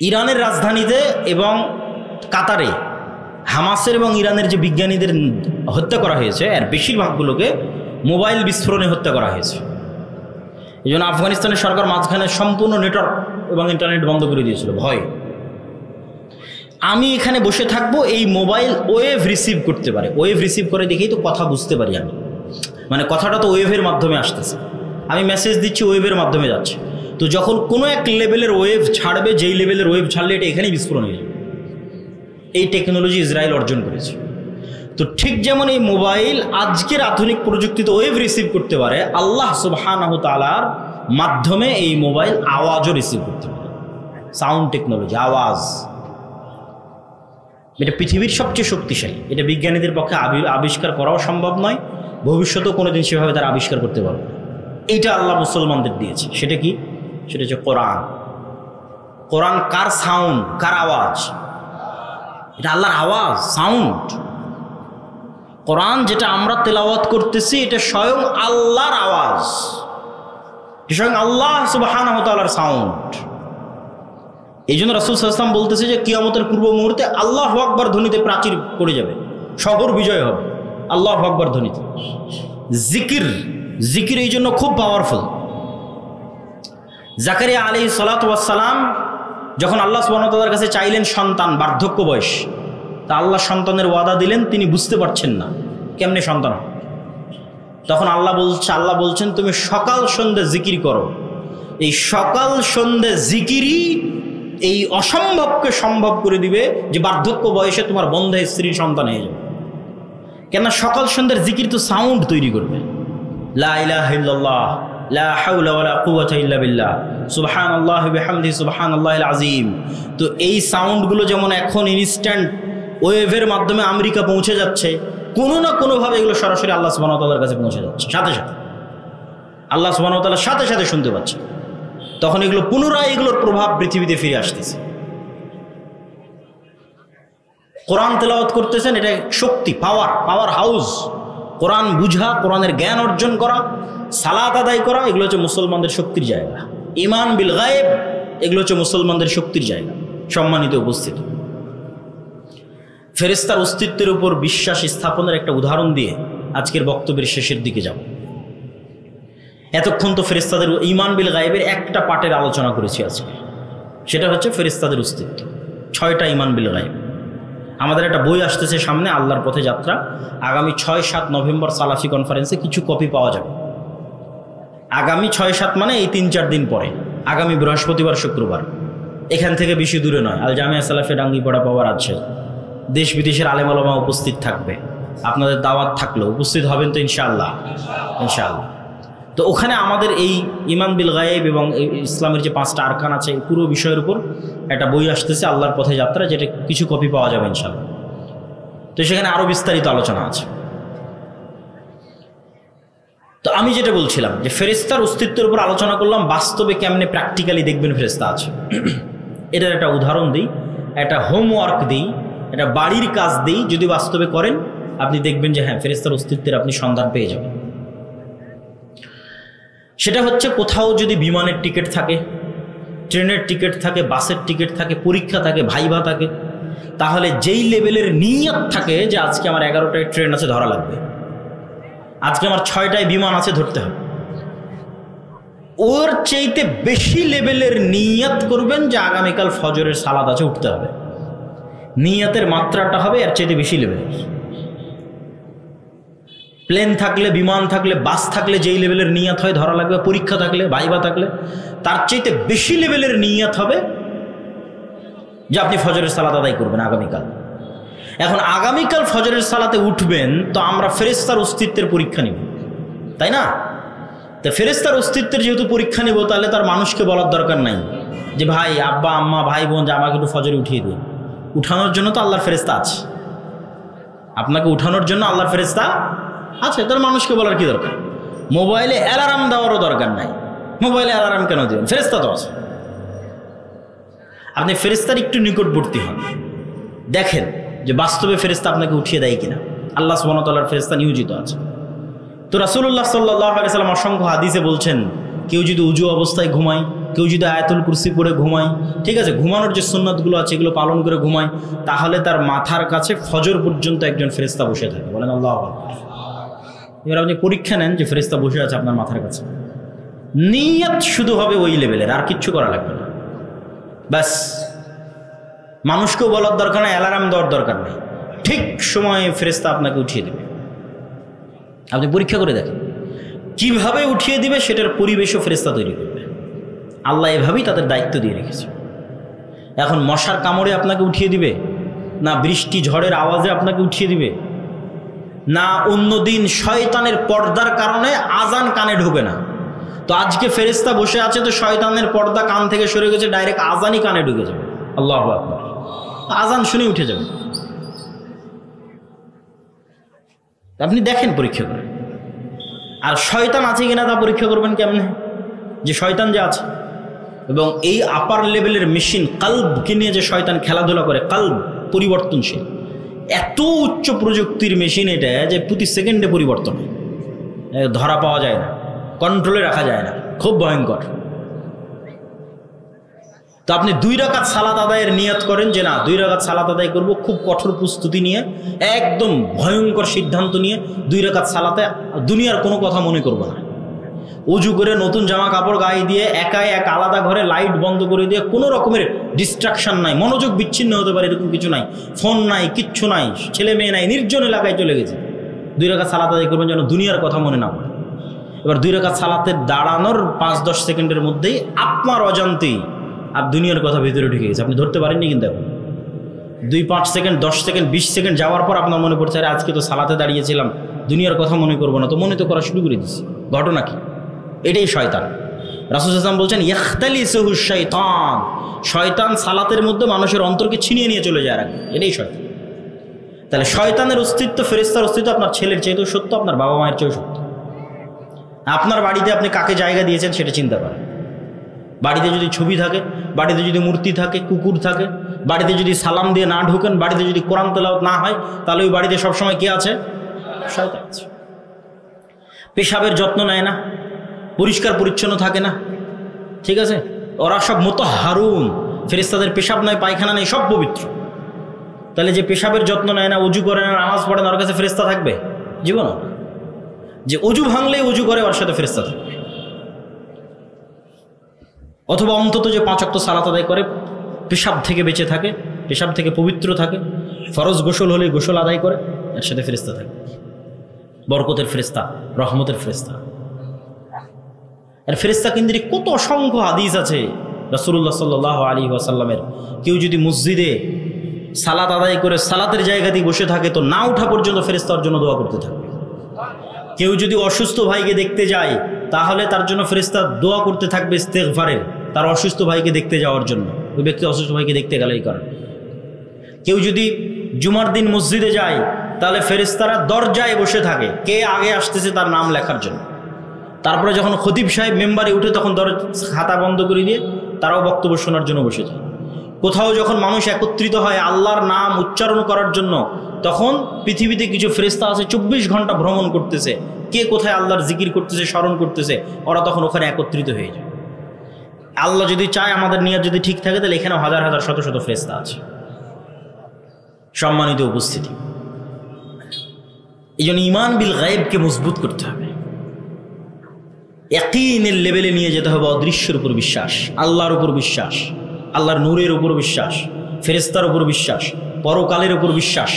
ইরানের রাজধানীতে এবং কাতারে হামাসের এবং ইরানের যে বিজ্ঞানীদের হত্যা করা হয়েছে, এর বেশিরভাগগুলোকে মোবাইল বিস্ফোরণে হত্যা করা হয়েছে। এই জন্য আফগানিস্তানের সরকার মাঝখানে সম্পূর্ণ নেটওয়ার্ক এবং ইন্টারনেট বন্ধ করে দিয়েছিল ভয়ে। আমি এখানে বসে থাকবো, এই মোবাইল ওয়েভ রিসিভ করতে পারে, ওয়েভ রিসিভ করে দেখেই তো কথা বুঝতে পারি আমি, মানে কথাটা তো ওয়েভের মাধ্যমে আসতেছে। আমি মেসেজ দিচ্ছি, ওয়েভের মাধ্যমে যাচ্ছে। তো যখন কোনো এক লেভেলের ওয়েভ ছাড়বে, যেই লেভেলের ওয়েভ ছাড়লে এটা এখানেই বিস্ফোরণ হয়ে যাবে। এই টেকনোলজি ইসরায়েল অর্জন করেছে। তো ঠিক যেমন এই মোবাইল আজকের আধুনিক প্রযুক্তিতে ওয়েভ রিসিভ করতে পারে, আল্লাহ সুবহানাহু তাআলার মাধ্যমে এই মোবাইল আওয়াজও রিসিভ করতে পারে। সাউন্ড টেকনোলজি, আওয়াজ, এটা পৃথিবীর সবচেয়ে শক্তিশালী। এটা বিজ্ঞানীদের পক্ষে আবিষ্কার করাও সম্ভব নয়, ভবিষ্যতেও কোনোদিন সেভাবে তারা আবিষ্কার করতে পারবে না। এইটা আল্লাহ মুসলমানদের দিয়েছে। সেটা কি? সেটা হচ্ছে কোরআন। কোরআন কার সাউন্ড, কার আওয়াজ? এটা আল্লাহর আওয়াজ, সাউন্ড। কোরআন যেটা আমরা তেলাওয়াত করতেছি এটা স্বয়ং আল্লাহর আওয়াজ, স্বয়ং আল্লাহ সুবহানাহু ওয়া তাআলার সাউন্ড। এই জন্য রাসূল সাল্লাল্লাহু আলাইহি ওয়াসাল্লাম বলতেছে যে কিয়ামতের পূর্ব মুহূর্তে আল্লাহু আকবার ধ্বনিতে প্রাচীর পড়ে যাবে, শহর বিজয় হবে আল্লাহু আকবার ধ্বনিতে। জিকির এই জন্য খুব পাওয়ারফুল। জাকারিয়া আলাইহিস সালাতু ওয়াস সালাম যখন আল্লাহ সুবহানাহু ওয়া তাআলার কাছে চাইলেন সন্তান, বার্ধক্য বয়স, তা আল্লাহ সন্তানের ওয়াদা দিলেন, তিনি বুঝতে পারছেন না কেমনে সন্তান। তখন আল্লাহ বলছেন তুমি সকাল সন্ধ্যে জিকির করো। এই সকাল সন্ধ্যে জিকিরই এই অসম্ভবকে সম্ভব করে দিবে যে বার্ধক্য বয়সে তোমার বন্ধে স্ত্রী সন্তান হয়ে যাবে। কেননা সকাল সন্ধ্যার জিকির তো সাউন্ড তৈরি করবে। লা ইলাহা ইল্লাল্লাহ, লা হাওলা ওয়ালা কুওয়াতা ইল্লা বিল্লাহ, সুবহানাল্লাহি বিহামদিহি সুবহানাল্লাহিল আযীম। তো এই সাউন্ডগুলো যেমন এখন ইনস্ট্যান্ট ওয়েভের মাধ্যমে আমেরিকা পৌঁছে যাচ্ছে, কোনো না কোনোভাবে এগুলো সরাসরি আল্লাহ সুবহানাহু ওয়া তাআলার কাছে পৌঁছে যাচ্ছে, সাথে সাথে আল্লাহ সুবহানাহু ওয়া তাআলার সাথে সাথে শুনতে পাচ্ছে। তখন এগুলো পুনরায় এগুলোর প্রভাব পৃথিবীতে ফিরে আসতেছে। কোরআন তেলাওয়াত করতেছেন, এটা শক্তি, পাওয়ার হাউস। কোরআন বুঝা, কোরআনের জ্ঞান অর্জন করা, সালাত আদায় করা, এগুলো হচ্ছে মুসলমানদের শক্তির জায়গা। ঈমান বিল গায়েব, এগুলো হচ্ছে মুসলমানদের শক্তির জায়গা। সম্মানিত উপস্থিতি, ফেরেশতার অস্তিত্বের উপর বিশ্বাস স্থাপনের একটা উদাহরণ দিয়ে আজকের বক্তব্যের শেষের দিকে যাব। এতক্ষণ তো ফেরেশতাদের ঈমান বিল গায়েবের একটা পার্টের আলোচনা করেছি আজকে, সেটা হচ্ছে ফেরেশতাদের অস্তিত্ব। 6টা ঈমান বিল গায়েব। আমাদের একটা বই আসতেছে সামনে, আল্লাহর পথে যাত্রা। আগামী 6-7 নভেম্বর সালাফি কনফারেন্সে কিছু কপি পাওয়া যাবে। আগামী 6-7 মানে এই 3-4 দিন পরে, আগামী বৃহস্পতিবার শুক্রবার, এখান থেকে বেশি দূরে নয়, আল জামিয়া সালাফিয়া ডাঙ্গিপাড়া পাওয়ার আছে। দেশ বিদেশের আলেম ওলামা উপস্থিত থাকবে। আপনাদের দাওয়াত থাকলো, উপস্থিত হবেন তো ইনশাআল্লাহ? ইনশাআল্লাহ। তো ওখানে আমাদের এই ঈমান বিল গায়েব এবং ইসলামের যে 5টা আরকান আছে, এই পুরো বিষয়ের উপর একটা বই আসতেছে, আল্লাহর পথে যাত্রা, যেটা কিছু কপি পাওয়া যাবে ইনশাআল্লাহ। তো সেখানে আরও বিস্তারিত আলোচনা আছে। তো আমি যেটা বলছিলাম যে ফেরেশতার অস্তিত্বের উপর আলোচনা করলাম, বাস্তবে কেমনে প্র্যাকটিক্যালি দেখবেন ফেরেশতা আছে, এটার একটা উদাহরণ দিই, একটা হোমওয়ার্ক দিই, একটা বাড়ির কাজ দিই। যদি বাস্তবে করেন আপনি দেখবেন যে হ্যাঁ, ফেরেশতার অস্তিত্বের আপনি সন্ধান পেয়ে যাবেন। সেটা হচ্ছে, কোথাও যদি বিমানের টিকিট থাকে, ট্রেনের টিকিট থাকে, বাসের টিকিট থাকে, পরীক্ষা থাকে, ভাইভা থাকে, তাহলে যেই লেভেলের নিয়ত থাকে যে আজকে আমার 11টায় ট্রেন আছে, ধরা লাগবে, আজকে আমার 6টায় বিমান আছে, ধরতে হবে, ওর চাইতে বেশি লেভেলের নিয়ত করবেন যে আগামীকাল ফজরের সালাত আছে, উঠতে হবে। নিয়তের মাত্রাটা হবে এর চাইতে বেশি লেভেলের। প্লেন থাকলে, বিমান থাকলে, বাস থাকলে যেই লেভেলের নিয়ত হয়, ধরা লাগবে, পরীক্ষা থাকলে, ভাইভা থাকলে, তার চাইতে বেশি লেভেলের নিয়ত হবে যে আপনি ফজরের সালাত আদায় করবেন আগামীকাল। এখন আগামীকাল ফজরের সালাতে উঠবেন, তো আমরা ফেরেশতার অস্তিত্বের পরীক্ষা নিব, তাই না? তো ফেরেশতার অস্তিত্বের যেহেতু পরীক্ষা নিব, তাহলে তার মানুষকে বলার দরকার নাই যে ভাই, আব্বা, আম্মা, ভাই, বোন, যে আমাকে একটু ফজরে উঠিয়ে দিন। উঠানোর জন্য তো আল্লাহর ফেরেশতা আছে, আপনাকে উঠানোর জন্য আল্লাহর ফেরেশতা আছে, তার মানুষকে বলার কি দরকার? মোবাইলে অ্যালার্ম দেওয়ারও দরকার নাই। মোবাইলে অ্যালার্ম কেন দিবেন? ফেরেশতা তো আছে। আপনি ফেরেশতার একটু নিকটবর্তী হন, দেখেন যে বাস্তবে ফেরেশতা আপনাকে উঠিয়ে দেয় কিনা। আল্লাহ সুবহানাহু ওয়া তাআলার ফেরেশতা নিয়োজিত আছে। তো রাসূলুল্লাহ সাল্লাল্লাহু আলাইহি ওয়াসাল্লাম অসংখ্য হাদিসে বলছেন, কেউ যদি উজু অবস্থায় ঘুমায়, কেউ যদি আয়াতুল কুরসি পড়ে ঘুমায়, ঠিক আছে, ঘুমানোর যে সুন্নাতগুলো আছে এগুলো পালন করে ঘুমায়, তাহলে তার মাথার কাছে ফজর পর্যন্ত একজন ফেরেশতা বসে থাকে। বলেন আল্লাহু আকবার। এবার আপনি পরীক্ষা নেন যে ফেরেশতা বসে আছে আপনার মাথার কাছে। নিয়ত শুধু হবে ওই লেভেলের, আর কিচ্ছু করা লাগবে না। ব্যাস, মানুষকেও বলার দরকার নেই, অ্যালার্ম দেওয়ার দরকার নেই, ঠিক সময়ে ফেরেশতা আপনাকে উঠিয়ে দেবে। আপনি পরীক্ষা করে দেখেন কিভাবে উঠিয়ে দিবে, সেটার পরিবেশও ফেরেশতা তৈরি করবে। আল্লাহ এভাবেই তাদের দায়িত্ব দিয়ে রেখেছে। এখন মশার কামড়ে আপনাকে উঠিয়ে দিবে না, বৃষ্টি ঝড়ের আওয়াজে আপনাকে উঠিয়ে দিবে না, অন্যদিন শয়তানের পর্দার কারণে আজান কানে ঢোকে না। তো আজকে ফেরেশতা বসে আছে, তো শয়তানের পর্দা কান থেকে সরে গেছে, ডাইরেক্ট আজানই কানে ঢুকে যাবে। আল্লাহু আকবার, আজান শুনে উঠে যাবে। আপনি দেখেন পরীক্ষা করে। আর শয়তান আছে কিনা তা পরীক্ষা করবেন কেমনে, যে শয়তান যে আছে। এবং এই আপার লেভেলের মেশিন কালবকে নিয়ে যে শয়তান খেলাধুলা করে, কালব পরিবর্তনশীল, এত উচ্চ প্রযুক্তির মেশিন এটা যে প্রতি সেকেন্ডে পরিবর্তন হয়, ধরা পাওয়া যায় না, কন্ট্রোলে রাখা যায় না, খুব ভয়ঙ্কর। তো আপনি 2 রাকাত সালাত আদায়ের নিয়ত করেন যে না 2 রাকাত সালাত আদায় করব, খুব কঠোর প্রস্তুতি নিয়ে, একদম ভয়ঙ্কর সিদ্ধান্ত নিয়ে 2 রাকাত সালাতে দুনিয়ার কোনো কথা মনে করব না। উজু করে নতুন জামা কাপড় গায়ে দিয়ে একাই এক আলাদা ঘরে লাইট বন্ধ করে দিয়ে, কোনো রকমের ডিস্ট্রাকশন নাই, মনোযোগ বিচ্ছিন্ন হতে পারে এরকম কিছু নাই, ফোন নাই, কিচ্ছু নাই, ছেলে মেয়ে নাই, নির্জন এলাকায় চলে গেছে। 2 রাকাত সালাত আদায় করবেন যেন দুনিয়ার কথা মনে না পড়ে। এবার 2 রাকাত সালাতের দাঁড়ানোর 5-10 সেকেন্ডের মধ্যেই আপনার অজান্তেই আর দুনিয়ার কথা ভিতরে ঢুকে গেছে, আপনি ধরতে পারেননি। কিন্তু এখন 2-5 সেকেন্ড, 10 সেকেন্ড, 20 সেকেন্ড যাওয়ার পর আপনার মনে পড়ছে, আরে আজকে তো সালাতে দাঁড়িয়েছিলাম, দুনিয়ার কথা মনে করবো না, তো মনে তো করা শুরু করে দিচ্ছি। ঘটনা কি? এটাই শয়তান। রাসূল সাল্লাল্লাহু আলাইহি ওয়াসাল্লাম বলছেন ইয়াখতালিসুহু শাইতান, শয়তান সালাতের মধ্যে মানুষের অন্তরকে ছিনিয়ে নিয়ে চলে যায় রাখবে, এটাই শয়তান। তাহলে শয়তানের অস্তিত্ব, ফেরেশতার অস্তিত্ব আপনার ছেলের চেয়েও সত্য, আপনার বাবা মায়ের চেয়েও সত্য। আপনার বাড়িতে আপনি কাকে জায়গা দিয়েছেন সেটা চিন্তা করেন। বাড়িতে যদি ছবি থাকে, বাড়িতে যদি মূর্তি থাকে, কুকুর থাকে, বাড়িতে যদি সালাম দিয়ে না ঢুকেন, বাড়িতে যদি কোরআন তেলাওয়াত না হয়, তাহলে ওই বাড়িতে সবসময় কে আছে? শয়তান আছে। পেশাবের যত্ন নেয় না, পরিষ্কার পরিচ্ছন্ন থাকে না, ঠিক আছে? ওরা সব মুতাহহারুন, ফেরেশতাদের পেশাব নয়, পায়খানা নেই, সব পবিত্র। তাহলে যে পেশাবের যত্ন নেয় না, অজু করে না, নামাজ পড়ে না, ওর কাছে ফেরেশতা থাকবে জীবন? যে অজু ভাঙলেই অজু করে, ওর সাথে ফেরেশতা থাকবে। অথবা অন্তত যে 5 ওয়াক্ত সালাত আদায় করে, পেশাব থেকে বেঁচে থাকে, পেশাব থেকে পবিত্র থাকে, ফরজ গোসল হলে গোসল আদায় করে, এর সাথে ফেরেশতা থাকে। বরকতের ফেরেশতা, রহমতের ফেরেশতা। আর ফেরেশতা কেন্দ্রিক কত অসংখ্য হাদিস আছে রাসূলুল্লাহ সাল্লাল্লাহু আলাইহি ওয়াসাল্লামের। কেউ যদি মসজিদে সালাত আদায় করে সালাতের জায়গাতেই বসে থাকে, তো না ওঠা পর্যন্ত ফেরেশতার জন্য দোয়া করতে থাকবে। কেউ যদি অসুস্থ ভাইকে দেখতে যায়, তাহলে তার জন্য ফেরেশতা দোয়া করতে থাকবে ইস্তেগফারের, তার অসুস্থ ভাইকে দেখতে যাওয়ার জন্য। ওই ব্যক্তি অসুস্থ ভাইকে দেখতে গেলেই কারণ। কেউ যদি জুমার দিন মসজিদে যায়, তাহলে ফেরেশতারা দরজায় বসে থাকে, কে আগে আসতেছে তার নাম লেখার জন্য। তারপরে যখন খতিব সাহেব মেম্বারে উঠে, তখন খাতা বন্ধ করে দিয়ে তারাও বক্তব্য শোনার জন্য বসে যায়। কোথাও যখন মানুষ একত্রিত হয় আল্লাহর নাম উচ্চারণ করার জন্য, তখন পৃথিবীতে কিছু ফেরেশতা আছে 24 ঘন্টা ভ্রমণ করতেছে, কে কোথায় আল্লাহর জিকির করতেছে, স্মরণ করতেছে, ওরা তখন ওখানে একত্রিত হয়ে যায়। আল্লাহ যদি চায়, আমাদের নিয়ত যদি ঠিক থাকে, তাহলে এখানে হাজার হাজার শত শত ফেরেশতা আছে। সম্মানিত উপস্থিতি, এই জন্য ঈমান বিল গায়বকে মজবুত করতে হবে, ইয়াকিনের লেভেলে নিয়ে যেতে হবে। অদৃশ্যের উপর বিশ্বাস, আল্লাহর উপর বিশ্বাস, আল্লাহর নূরের উপর বিশ্বাস, ফেরেশতার উপর বিশ্বাস, পরকালের উপর বিশ্বাস।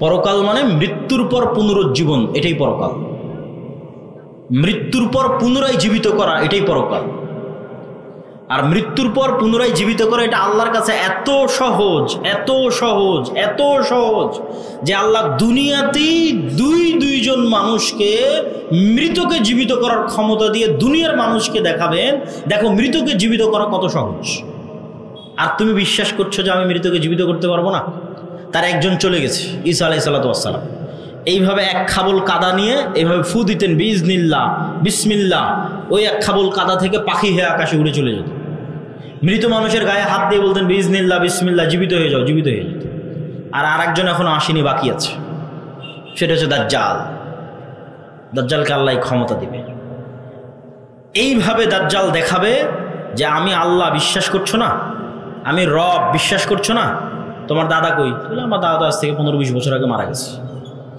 পরকাল মানে মৃত্যুর পর পুনরুজ্জীবন, এটাই পরকাল। মৃত্যুর পর পুনরায় জীবিত করা, এটাই পরকাল। আর মৃত্যুর পর পুনরায় জীবিত করা, এটা আল্লাহর কাছে এত সহজ, এত সহজ, এত সহজ যে আল্লাহ দুনিয়াতেই দুইজন মানুষকে মৃতকে জীবিত করার ক্ষমতা দিয়ে দুনিয়ার মানুষকে দেখাবেন, দেখো মৃতকে জীবিত করা কত সহজ। আর তুমি বিশ্বাস করছো যে আমি মৃতকে জীবিত করতে পারবো না? তার একজন চলে গেছে, ঈসা আলাইহিস সালাতু ওয়াস সালাম। এইভাবে এক খাবল কাদা নিয়ে এইভাবে ফু দিতেন, বিইজনিল্লাহ, বিসমিল্লাহ, ওই এক খাবল কাদা থেকে পাখি হয়ে আকাশে উড়ে চলে যেত। মৃত মানুষের গায়ে হাত দিয়ে বলতেন বিইজনিল্লাহ, বিসমিল্লাহ, জীবিত হয়ে যাও, জীবিত হয়ে যেত। আর আরেকজন এখনো আসেনি, বাকি আছে, সেটা হচ্ছে দাজ্জাল। দাজ্জালকে আল্লাহ ক্ষমতা দিবে। এইভাবে দাজ্জাল দেখাবে যে আমি আল্লাহ, বিশ্বাস করছো না? আমি রব, বিশ্বাস করছো না? তোমার দাদা কই? আমার দাদা আজ থেকে 15-20 বছর আগে মারা গেছে।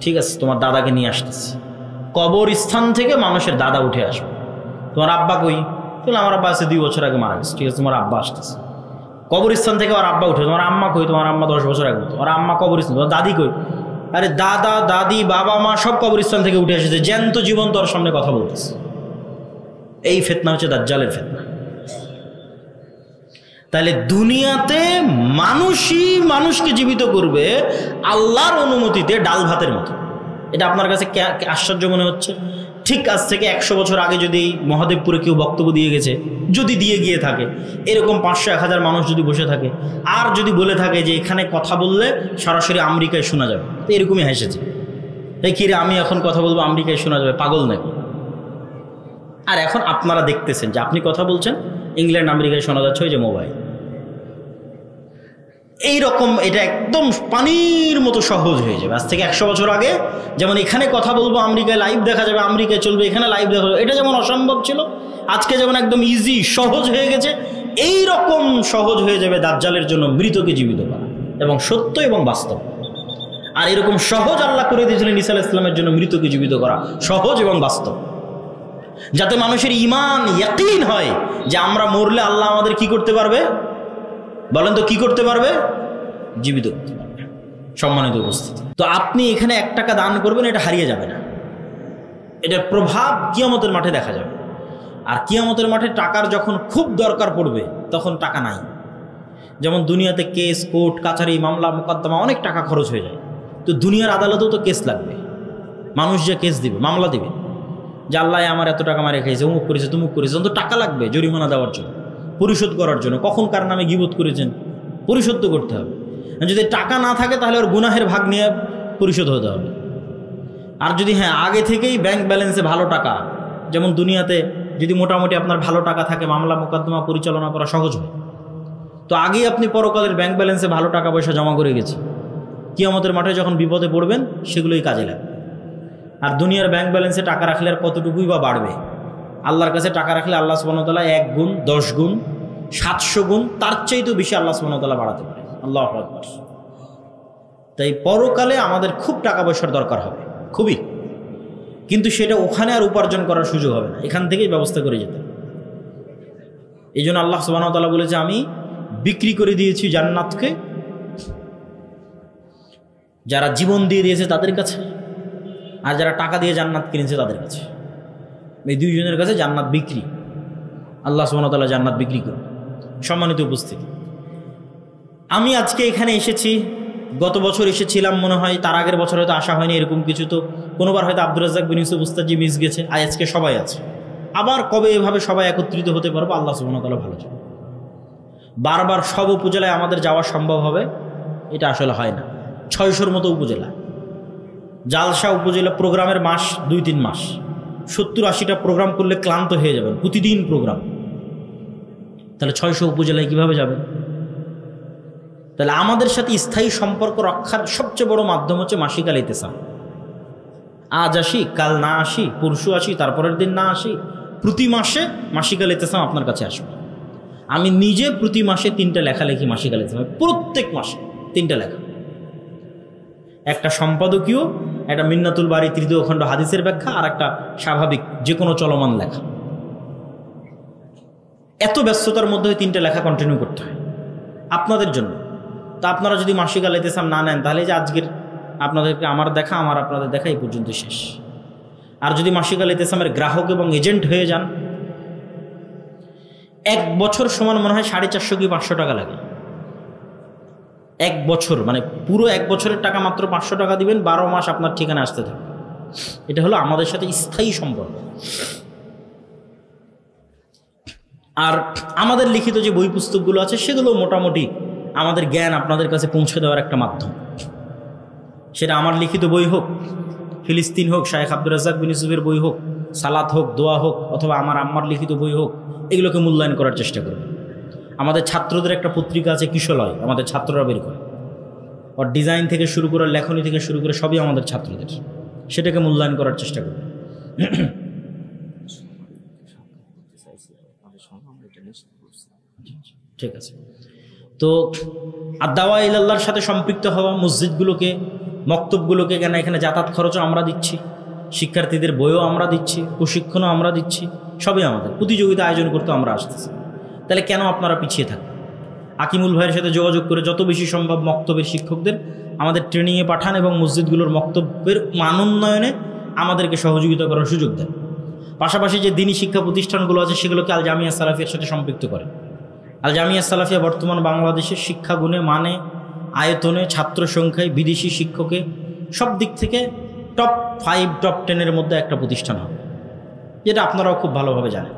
ঠিক আছে, তোমার দাদাকে নিয়ে আসতেছি। কবরস্থান থেকে মানুষের দাদা উঠে আসবে। তোমার আব্বা কই? আমার আব্বা আছে 2 বছর আগে মারা গেছে। ঠিক আছে, তোমার আব্বা আসতেছে। কবরস্থান থেকে ওর আব্বা উঠে, তোমার আম্মা কই? তোমার আম্মা 10 বছর আগে, ওর আম্মা কবরস্থান। তোমার দাদি কই? আরে দাদা, দাদি, বাবা, মা সব কবরস্থান থেকে উঠে এসেছে, জ্যান্ত জীবন তোর সামনে কথা বলতেছে। এই ফিতনা হচ্ছে দাজ্জালের ফিতনা। তাহলে দুনিয়াতে মানুষই মানুষকে জীবিত করবে আল্লাহর অনুমতিতে, ডাল ভাতের মতো। এটা আপনার কাছে আশ্চর্য মনে হচ্ছে? ঠিক আজ থেকে 100 বছর আগে যদি মহাদেবপুরে কেউ বক্তব্য দিয়ে গেছে, যদি দিয়ে গিয়ে থাকে, এরকম 500-1000 মানুষ যদি বসে থাকে, আর যদি বলে থাকে যে এখানে কথা বললে সরাসরি আমেরিকায় শোনা যাবে, তো এরকমই হেসেছে, এই কিরে আমি এখন কথা বলবো আমেরিকায় শোনা যাবে, পাগল নাকি? আর এখন আপনারা দেখতেছেন যে আপনি কথা বলছেন, ইংল্যান্ড আমেরিকায় শোনা যাচ্ছে ওই যে মোবাইল। এইরকম এটা একদম পানির মতো সহজ হয়ে যাবে। আজ থেকে 100 বছর আগে যেমন এখানে কথা বলবো আমেরিকায় লাইভ দেখা যাবে, আমেরিকায় চলবে, এখানে লাইভ দেখা যাবে, এটা যেমন অসম্ভব ছিল, আজকে যেমন একদম ইজি সহজ হয়ে গেছে, এই রকম সহজ হয়ে যাবে দাজ্জালের জন্য মৃতকে জীবিত করা, এবং সত্য এবং বাস্তব। আর এরকম সহজ আল্লাহ করে দিয়েছিলেন ঈসা আলাইহিস সালামের জন্য মৃতকে জীবিত করা, সহজ এবং বাস্তব, যাতে মানুষের ঈমান ইয়াকিন হয় যে আমরা মরলে আল্লাহ আমাদের কি করতে পারবে? বলেন তো কি করতে পারবে? জীবিত করতে পারবে। সম্মানিত উপস্থিতি, তো আপনি এখানে 1 টাকা দান করবেন, এটা হারিয়ে যাবে না, এটার প্রভাব কিয়ামতের মাঠে দেখা যাবে। আর কিয়ামতের মাঠে টাকার যখন খুব দরকার পড়বে তখন টাকা নাই। যেমন দুনিয়াতে কেস, কোর্ট কাছারি, মামলা মোকদ্দমা অনেক টাকা খরচ হয়ে যায়, তো দুনিয়ার আদালতেও তো কেস লাগবে, মানুষ যে কেস দিবে, মামলা দিবে যে আল্লাহ আমার এত টাকা মারে খাইছে, অমুক করেছে তুমুক করেছে, তো টাকা লাগবে জরিমানা দেওয়ার জন্য, পরিশোধ করার জন্য। কখন কার নামে গীবত করেছেন পরিশোধ তো করতে হবে। যদি টাকা না থাকে তাহলে ওর গুনাহের ভাগ নিয়ে পরিশোধ হতে হবে। আর যদি আগে থেকেই ব্যাংক ব্যালেন্সে ভালো টাকা, যেমন দুনিয়াতে যদি মোটামুটি আপনার ভালো টাকা থাকে মামলা মোকদ্দমা পরিচালনা করা সহজ হয়, তো আগেই আপনি পরকালের ব্যাংক ব্যালেন্সে ভালো টাকা পয়সা জমা করে গেছে, কিয়ামতের মাঠে যখন বিপদে পড়বেন সেগুলোই কাজে লাগবে। আর দুনিয়ার ব্যাংক ব্যালেন্সে টাকা রাখলে আর কতটুকুই বা বাড়বে? আল্লাহর কাছে টাকা রাখলে আল্লাহ সুবহানাহু ওয়া তাআলা 1 গুণ, 10 গুণ, 700 গুণ, তার চাইতেও বেশি আল্লাহ সুবহানাহু ওয়া তাআলা বাড়াতে পারে। আল্লাহু আকবার। তাই পরকালে আমাদের খুব টাকা পয়সার দরকার হবে, খুবই, কিন্তু সেটা ওখানে আর উপার্জন করার সুযোগ হবে না, এখান থেকেই ব্যবস্থা করে যেতে। এই জন্য আল্লাহ সুবহানাহু ওয়া তাআলা বলেছে আমি বিক্রি করে দিয়েছি জান্নাতকে, যারা জীবন দিয়ে দিয়েছে তাদের কাছে, আর যারা টাকা দিয়ে জান্নাত কিনেছে তাদের কাছে। এই দুইজনের কাছে জান্নাত বিক্রি, আল্লাহ সুবহানাহু ওয়া তাআলা জান্নাত বিক্রি করে। সম্মানিত উপস্থিতি, আমি আজকে এখানে এসেছি, গত বছর এসেছিলাম মনে হয়, তার আগের বছর হয়তো আসা হয়নি, এরকম কিছু। তো কোনোবার হয়তো আব্দুর রাজ্জাক বিন ইউসুফ উস্তাদজি মিস গেছে, আজকে সবাই আছে। আবার কবে এভাবে সবাই একত্রিত হতে পারবো আল্লাহ সুবহানাহু ওয়া তাআলা ভালো জানেন। বারবার সব উপজেলায় আমাদের যাওয়া সম্ভব হবে এটা আসলে হয় না। 600-র মতো উপজেলা, জালসা উপজেলা প্রোগ্রামের মাস 2-3 মাস, 70-80টা প্রোগ্রাম করলে ক্লান্ত হয়ে যাবেন, প্রতিদিন প্রোগ্রাম। তাহলে 600 উপজেলায় কিভাবে যাবেন? তাহলে আমাদের সাথে স্থায়ী সম্পর্ক রক্ষার সবচেয়ে বড় মাধ্যম হচ্ছে মাসিক আল ইতিসাম। আজ আসি, কাল না আসি, পরশু আসি, তারপরের দিন না আসি, প্রতি মাসে মাসিক আল ইতিসাম আপনার কাছে আসবে। আমি নিজে প্রতি মাসে 3টা লেখা লিখি মাসিক আল ইতিসামে, প্রত্যেক মাসে 3টা লেখা, একটা সম্পাদকীয়, একটা মিন্নাতুল বারী 3য় খণ্ড হাদিসের ব্যাখ্যা, আর একটা স্বাভাবিক যে কোনো চলমান লেখা। এত ব্যস্ততার মধ্যে 3টা লেখা কন্টিনিউ করতে হয় আপনাদের জন্য। তা আপনারা যদি মাসিক আল ইতিসাম না নেন তাহলে যে আজকের আপনাদেরকে আমার দেখা, আমার আপনাদের দেখা এই পর্যন্ত শেষ। আর যদি মাসিক আল ইতিসামের গ্রাহক এবং এজেন্ট হয়ে যান, 1 বছর সমান মনে হয় 450 কি 500 টাকা লাগে। 1 বছর মানে পুরো 1 বছরের টাকা মাত্র 500 টাকা দিবেন, 12 মাস আপনার ঠিকানা আসতে থাকবে। এটা হলো আমাদের সাথে স্থায়ী সম্পর্ক। আর আমাদের লিখিত যে বই পুস্তকগুলো আছে সেগুলো মোটামুটি আমাদের জ্ঞান আপনাদের কাছে পৌঁছে দেওয়ার একটা মাধ্যম। সেটা আমার লিখিত বই হোক, ফিলিস্তিন হোক, শায়েখ আব্দুর রাজ্জাক বিন ইউসুফের বই হোক, সালাত হোক, দোয়া হোক, অথবা আমার আম্মার লিখিত বই হোক, এগুলোকে মূল্যায়ন করার চেষ্টা করবে। আমাদের ছাত্রদের একটা পত্রিকা আছে কিশলয়, আমাদের ছাত্ররা বের করে, ওর ডিজাইন থেকে শুরু করে লেখনী থেকে শুরু করে সবই আমাদের ছাত্রদের, সেটাকে মূল্যায়ন করার চেষ্টা করবে। ঠিক আছে। তো আদ-দাওয়া ইলাল্লাহর সাথে সম্পৃক্ত হওয়া, মসজিদগুলোকে, মক্তবগুলোকে, কেন এখানে যাতায়াত খরচও আমরা দিচ্ছি, শিক্ষার্থীদের বইও আমরা দিচ্ছি, প্রশিক্ষণও আমরা দিচ্ছি, সবই আমাদের। প্রতিযোগিতা আয়োজন করতে আমরা আসতেছি, তাহলে কেন আপনারা পিছিয়ে থাকবেন? আকিমুল ভাইয়ের সাথে যোগাযোগ করে যত বেশি সম্ভব মক্তবের শিক্ষকদের আমাদের ট্রেনিংয়ে পাঠান এবং মসজিদগুলোর মক্তবের মানোন্নয়নে আমাদেরকে সহযোগিতা করার সুযোগ দেন। পাশাপাশি যে দ্বীনি শিক্ষা প্রতিষ্ঠানগুলো আছে সেগুলোকে আল জামিয়া সালাফিয়ার সাথে সম্পৃক্ত করে। আল জামিয়া সালাফিয়া বর্তমান বাংলাদেশের শিক্ষাগুণে, মানে, আয়তনে, ছাত্র সংখ্যায়, বিদেশি শিক্ষকে সব দিক থেকে টপ 5 টপ 10-এর মধ্যে একটা প্রতিষ্ঠান হবে, যেটা আপনারাও খুব ভালোভাবে জানেন।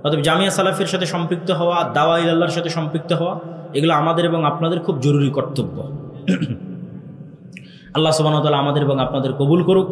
অতএব জামিয়া সালাফির সাথে সম্পৃক্ত হওয়া, দাওয়া ইলাল্লাহর সাথে সম্পৃক্ত হওয়া, এগুলো আমাদের এবং আপনাদের খুব জরুরি কর্তব্য। আল্লাহ সুবহানাহু ওয়া তাআলা আমাদের এবং আপনাদের কবুল করুক।